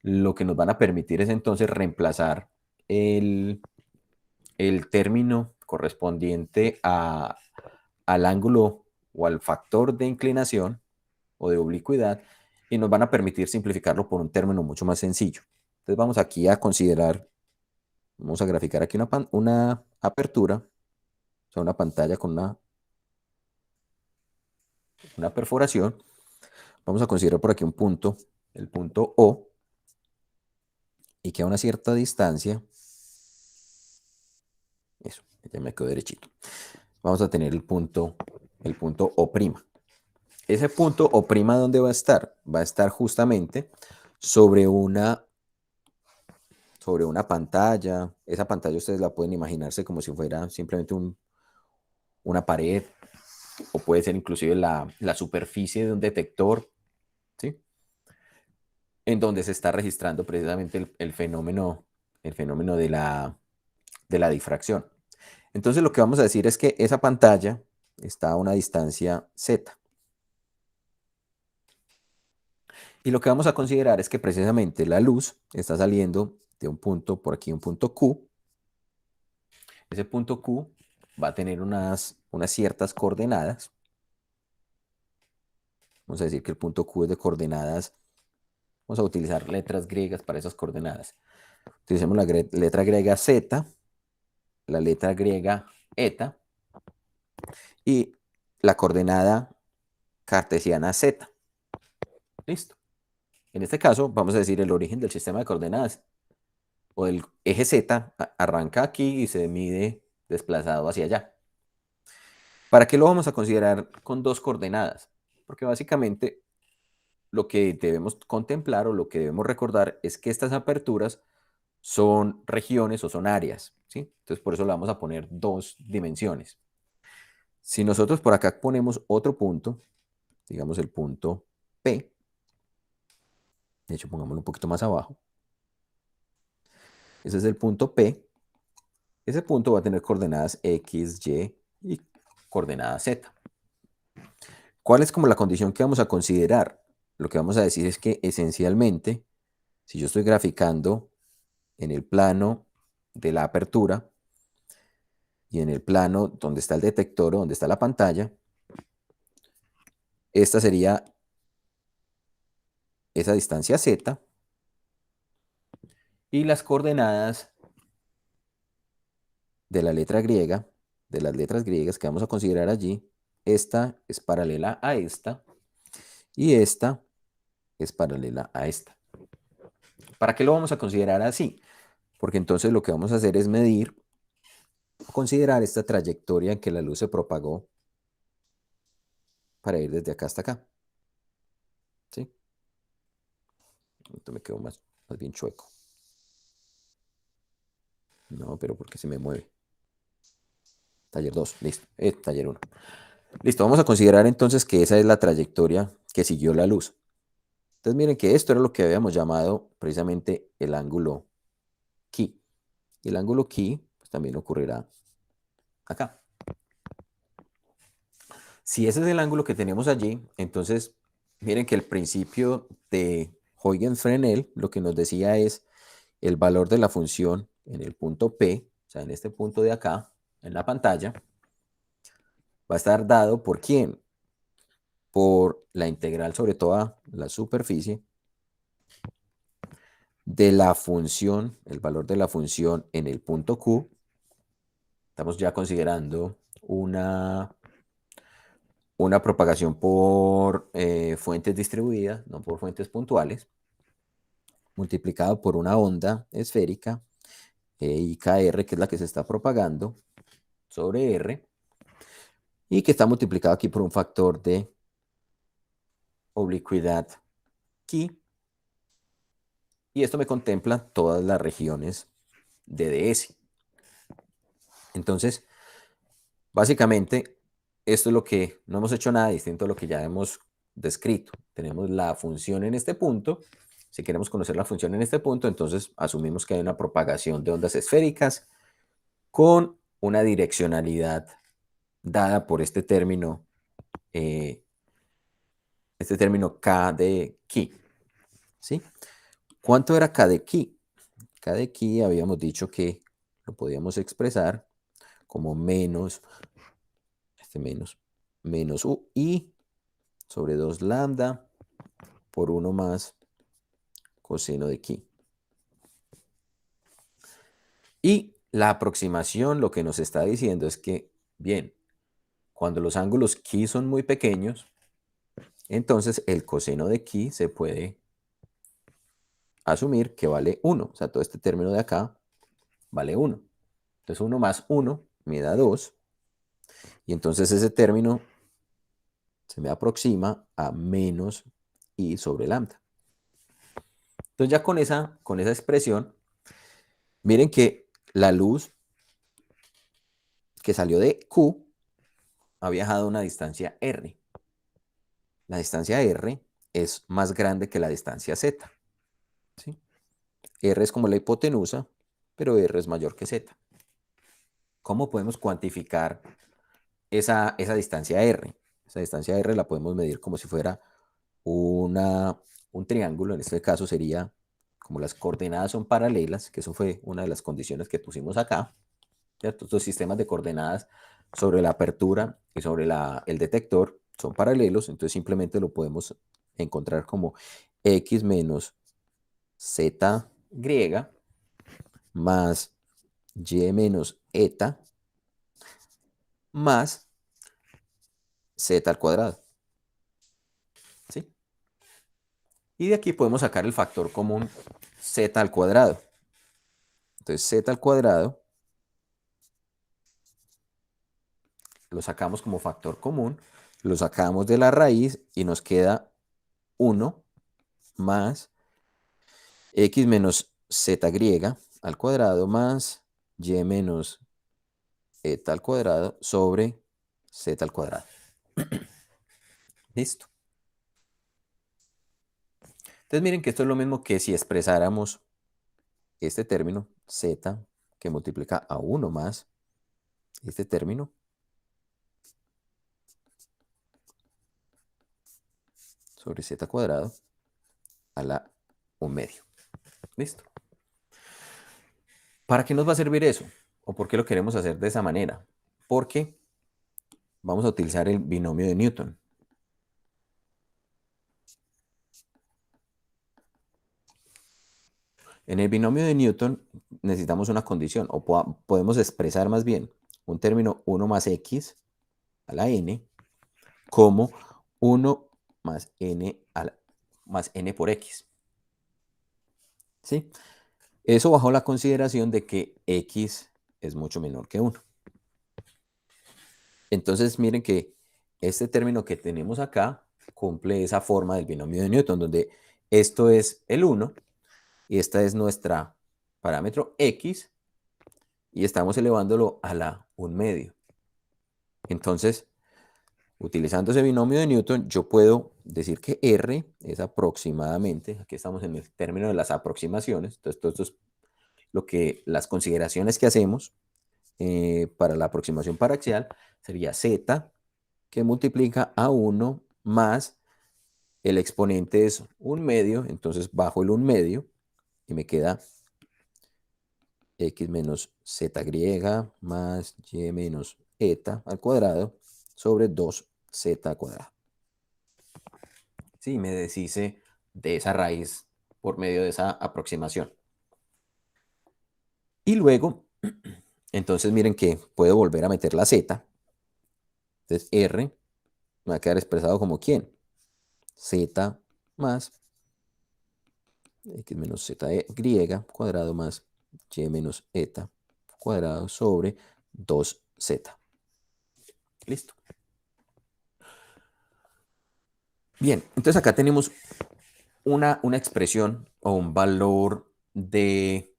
A: lo que nos van a permitir es entonces reemplazar el, el término correspondiente al ángulo o al factor de inclinación o de oblicuidad y nos van a permitir simplificarlo por un término mucho más sencillo. Entonces vamos aquí a considerar, vamos a graficar aquí una apertura, o sea, una pantalla con una perforación. Vamos a considerar por aquí un punto, el punto O, y que a una cierta distancia, eso, ya me quedó derechito, vamos a tener el punto O'. Ese punto O', ¿dónde va a estar? Va a estar justamente sobre sobre una pantalla. Esa pantalla ustedes la pueden imaginarse como si fuera simplemente una pared, o puede ser inclusive la superficie de un detector, ¿sí? En donde se está registrando precisamente el fenómeno de la difracción. Entonces lo que vamos a decir es que esa pantalla está a una distancia z. Y lo que vamos a considerar es que precisamente la luz está saliendo de un punto, por aquí un punto Q. Ese punto Q va a tener unas ciertas coordenadas. Vamos a decir que el punto Q es de coordenadas. Vamos a utilizar letras griegas para esas coordenadas. Utilicemos la letra griega Z, la letra griega eta y la coordenada cartesiana Z. Listo. En este caso, vamos a decir el origen del sistema de coordenadas o del eje Z arranca aquí y se mide desplazado hacia allá. ¿Para qué lo vamos a considerar con dos coordenadas? Porque básicamente lo que debemos contemplar o lo que debemos recordar es que estas aperturas son regiones o son áreas, ¿sí? Entonces por eso le vamos a poner dos dimensiones. Si nosotros por acá ponemos otro punto, digamos el punto P, de hecho pongámoslo un poquito más abajo, ese es el punto P, ese punto va a tener coordenadas X, Y y coordenadas Z. ¿Cuál es como la condición que vamos a considerar? Lo que vamos a decir es que esencialmente, si yo estoy graficando en el plano de la apertura y en el plano donde está el detector o donde está la pantalla, esta sería esa distancia Z y las coordenadas de la letra griega, de las letras griegas que vamos a considerar allí, esta es paralela a esta y esta es paralela a esta. ¿Para qué lo vamos a considerar así? Porque entonces lo que vamos a hacer es medir, considerar esta trayectoria en que la luz se propagó para ir desde acá hasta acá. ¿Sí? Esto me quedó más bien chueco. No, pero porque se me mueve. Taller 2, listo. Taller 1. Listo, vamos a considerar entonces que esa es la trayectoria que siguió la luz. Entonces miren que esto era lo que habíamos llamado precisamente el ángulo Ki. Y el ángulo Ki pues, también ocurrirá acá. Si ese es el ángulo que tenemos allí, entonces miren que el principio de Huygens-Fresnel lo que nos decía es el valor de la función en el punto P, o sea, en este punto de acá, en la pantalla, va a estar dado por ¿quién? Por la integral sobre toda la superficie de la función, el valor de la función en el punto Q. Estamos ya considerando una propagación por fuentes distribuidas, no por fuentes puntuales, multiplicado por una onda esférica, IKR, que es la que se está propagando, sobre R, y que está multiplicado aquí por un factor de oblicuidad Ki, y esto me contempla todas las regiones de DS. Entonces, básicamente, esto es lo que no hemos hecho nada distinto a lo que ya hemos descrito. Tenemos la función en este punto. Si queremos conocer la función en este punto, entonces asumimos que hay una propagación de ondas esféricas con una direccionalidad dada por este término K de Ki. ¿Sí? ¿Cuánto era K de Ki? K de Ki habíamos dicho que lo podíamos expresar como menos UI sobre 2 lambda por 1 más coseno de Ki. Y la aproximación lo que nos está diciendo es que, bien, cuando los ángulos Ki son muy pequeños, entonces el coseno de Ki se puede asumir que vale 1. O sea, todo este término de acá vale 1. Entonces 1 más 1 me da 2. Y entonces ese término se me aproxima a menos I sobre lambda. Entonces ya con esa expresión, miren que la luz que salió de Q ha viajado a una distancia R. La distancia R es más grande que la distancia Z. ¿Sí? R es como la hipotenusa, pero R es mayor que Z. ¿Cómo podemos cuantificar esa distancia R? Esa distancia R la podemos medir como si fuera un triángulo. En este caso sería, como las coordenadas son paralelas, que eso fue una de las condiciones que pusimos acá, ¿cierto? Estos sistemas de coordenadas sobre la apertura y sobre el detector son paralelos, entonces simplemente lo podemos encontrar como x menos z griega más y menos eta más z al cuadrado. ¿Sí? Y de aquí podemos sacar el factor común z al cuadrado. Entonces z al cuadrado lo sacamos como factor común, lo sacamos de la raíz y nos queda 1 más x menos z griega al cuadrado más y menos eta al cuadrado sobre z al cuadrado. Listo. Entonces miren que esto es lo mismo que si expresáramos este término z que multiplica a 1 más este término sobre z cuadrado a la 1 medio. Listo. ¿Para qué nos va a servir eso? ¿O por qué lo queremos hacer de esa manera? Porque vamos a utilizar el binomio de Newton. En el binomio de Newton necesitamos una condición, o podemos expresar más bien un término 1 más x a la n como 1 más n, más n por x. ¿Sí? Eso bajo la consideración de que x es mucho menor que 1. Entonces miren que este término que tenemos acá cumple esa forma del binomio de Newton, donde esto es el 1 y esta es nuestra parámetro x y estamos elevándolo a la 1 medio. Entonces, utilizando ese binomio de Newton, yo puedo decir que R es aproximadamente, aquí estamos en el término de las aproximaciones, entonces todo esto es las consideraciones que hacemos para la aproximación paraxial, sería Z que multiplica a 1 más el exponente es 1 medio, entonces bajo el 1 medio y me queda x menos z griega más y menos eta al cuadrado sobre 2z cuadrado. Sí, me deshice de esa raíz por medio de esa aproximación. Y luego, entonces miren que puedo volver a meter la z. Entonces r me va a quedar expresado como ¿quién? Z más x menos z cuadrado más y menos eta cuadrado sobre 2z. Listo. Bien, entonces acá tenemos una expresión o un valor de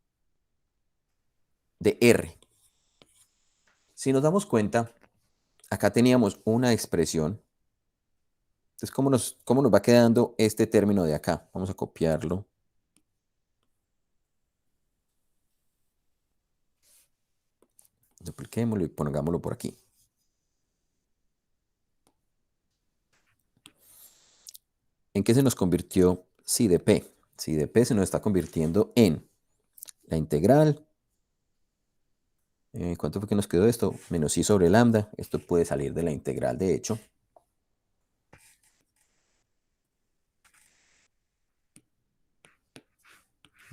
A: R. Si nos damos cuenta, acá teníamos una expresión. Entonces, ¿cómo nos va quedando este término de acá? Vamos a copiarlo. Dupliquémoslo y pongámoslo por aquí. ¿En qué se nos convirtió psi de p? Psi de p se nos está convirtiendo en la integral. ¿Cuánto fue que nos quedó esto? Menos i sobre lambda. Esto puede salir de la integral, de hecho.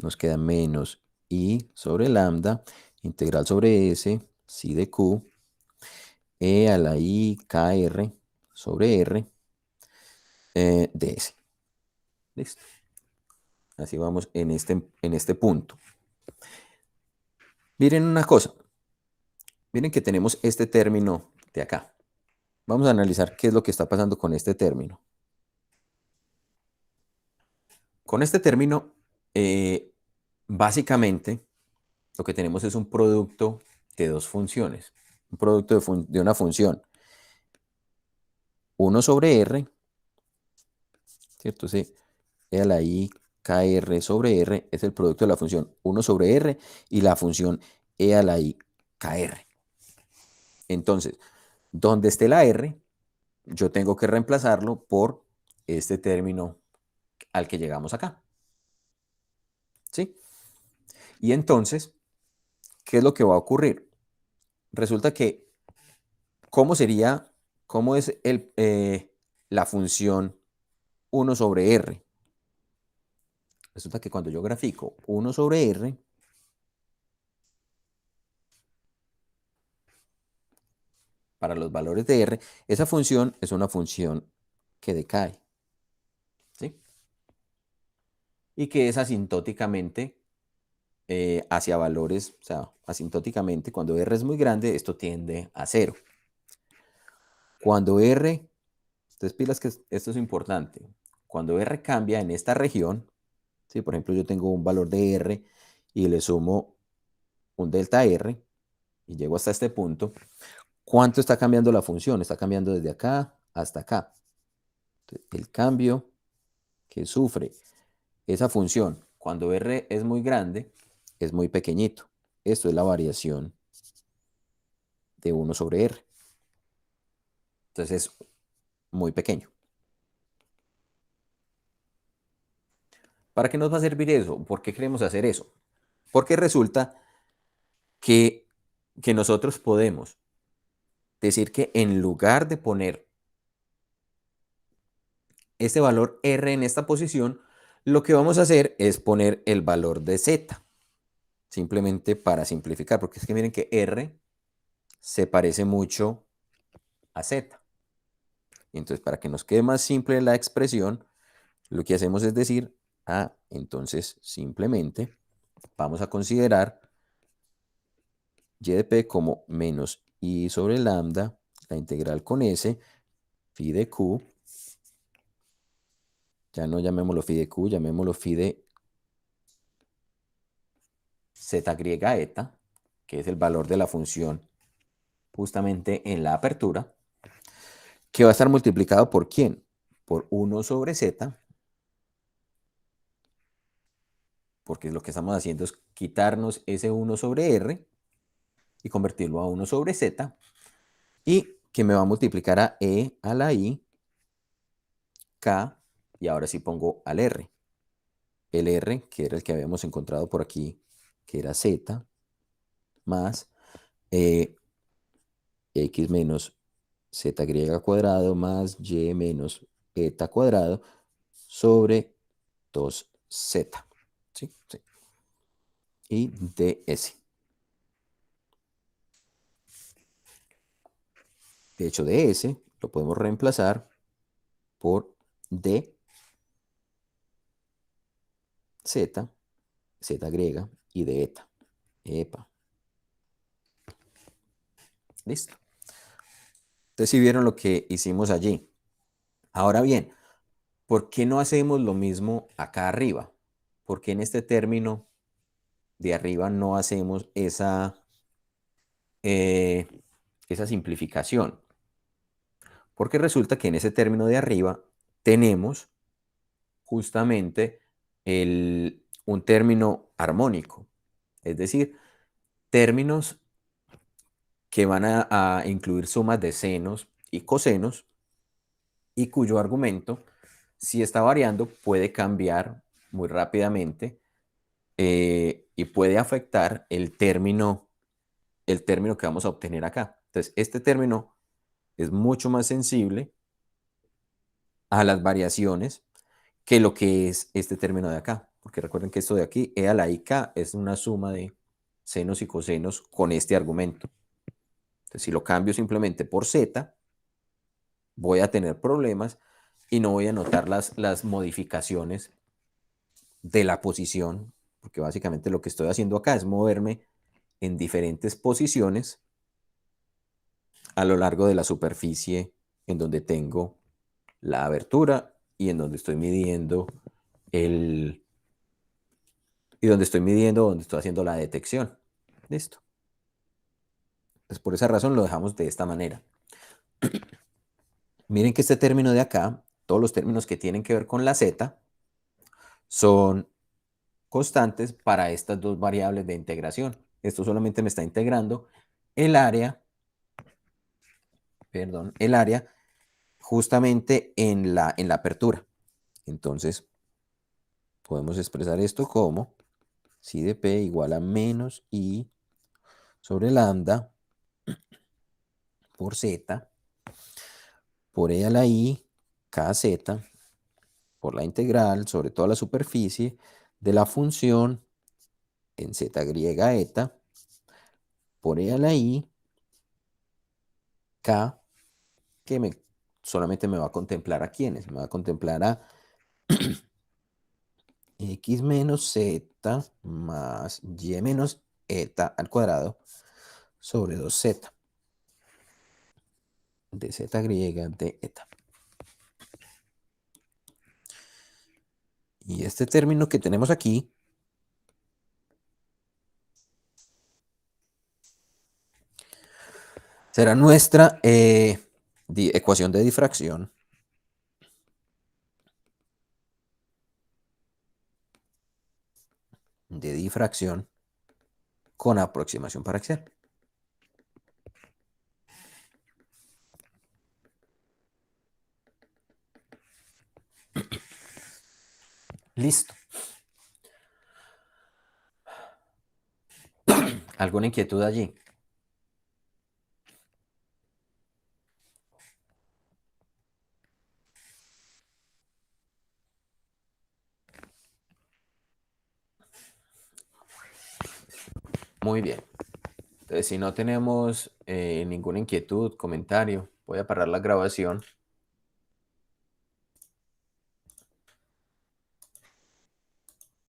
A: Nos queda menos i sobre lambda, integral sobre s, psi de q, e a la i kr sobre r de s. Listo. Así vamos en este punto. Miren una cosa. Miren que tenemos este término de acá. Vamos a analizar qué es lo que está pasando con este término. Con este término, básicamente, lo que tenemos es un producto de dos funciones. Un producto de una función 1 sobre r, ¿cierto? Sí. E a la i kr sobre r es el producto de la función 1 sobre r y la función e a la i kr. Entonces, donde esté la r, yo tengo que reemplazarlo por este término al que llegamos acá. ¿Sí? Y entonces, ¿qué es lo que va a ocurrir? Resulta que, ¿cómo es la función 1 sobre r? Resulta que cuando yo grafico 1 sobre r, para los valores de r, esa función es una función que decae, ¿sí? Y que es asintóticamente hacia valores, o sea, asintóticamente, cuando r es muy grande, esto tiende a 0. Cuando r, entonces pilas que esto es importante, cuando r cambia en esta región, ¿sí? Por ejemplo, yo tengo un valor de r y le sumo un delta r y llego hasta este punto, ¿cuánto está cambiando la función? Está cambiando desde acá hasta acá. Entonces, el cambio que sufre esa función cuando r es muy grande es muy pequeñito. Esto es la variación de 1 sobre r. Entonces es muy pequeño. ¿Para qué nos va a servir eso? ¿Por qué queremos hacer eso? Porque resulta que nosotros podemos decir que en lugar de poner este valor r en esta posición, lo que vamos a hacer es poner el valor de z. Simplemente para simplificar, porque es que miren que r se parece mucho a z. Entonces, para que nos quede más simple la expresión, lo que hacemos es decir, entonces simplemente vamos a considerar y de p como menos i sobre lambda, la integral con s, phi de q, ya no llamémoslo phi de q, llamémoslo phi de z griega eta, que es el valor de la función justamente en la apertura, que va a estar multiplicado por ¿quién? Por 1 sobre z, porque lo que estamos haciendo es quitarnos ese 1 sobre r y convertirlo a 1 sobre z, y que me va a multiplicar a e a la i, k, y ahora sí pongo al r. El r, que era el que habíamos encontrado por aquí, que era z, más x menos z' cuadrado más y menos eta cuadrado sobre 2z. ¿Sí? Sí. Y ds. De hecho, ds lo podemos reemplazar por d z, z griega y de eta. Epa. Listo. Entonces, si vieron lo que hicimos allí. Ahora bien, ¿por qué no hacemos lo mismo acá arriba? ¿Por qué en este término de arriba no hacemos esa simplificación? Porque resulta que en ese término de arriba tenemos justamente un término armónico, es decir, términos que van a incluir sumas de senos y cosenos y cuyo argumento, si está variando, puede cambiar muy rápidamente y puede afectar el término que vamos a obtener acá. Entonces, este término es mucho más sensible a las variaciones que lo que es este término de acá. Porque recuerden que esto de aquí, e a la i k, es una suma de senos y cosenos con este argumento. Entonces, si lo cambio simplemente por z, voy a tener problemas y no voy a notar las modificaciones de la posición, porque básicamente lo que estoy haciendo acá es moverme en diferentes posiciones a lo largo de la superficie en donde tengo la abertura y en donde estoy midiendo donde estoy haciendo la detección. Listo. Pues por esa razón lo dejamos de esta manera. Miren que este término de acá, todos los términos que tienen que ver con la z, son constantes para estas dos variables de integración. Esto solamente me está integrando el área, justamente en la apertura. Entonces, podemos expresar esto como si de P igual a menos I sobre lambda por Z por E a la I KZ por la integral sobre toda la superficie de la función en Z griega eta por E a la I K, que solamente me va a contemplar a quiénes, me va a contemplar a x menos z más y menos eta al cuadrado sobre 2z de z griega de eta. Y este término que tenemos aquí será nuestra ecuación de difracción con aproximación parcial. Listo. ¿Alguna inquietud allí? Muy bien. Entonces, si no tenemos ninguna inquietud, comentario, voy a parar la grabación.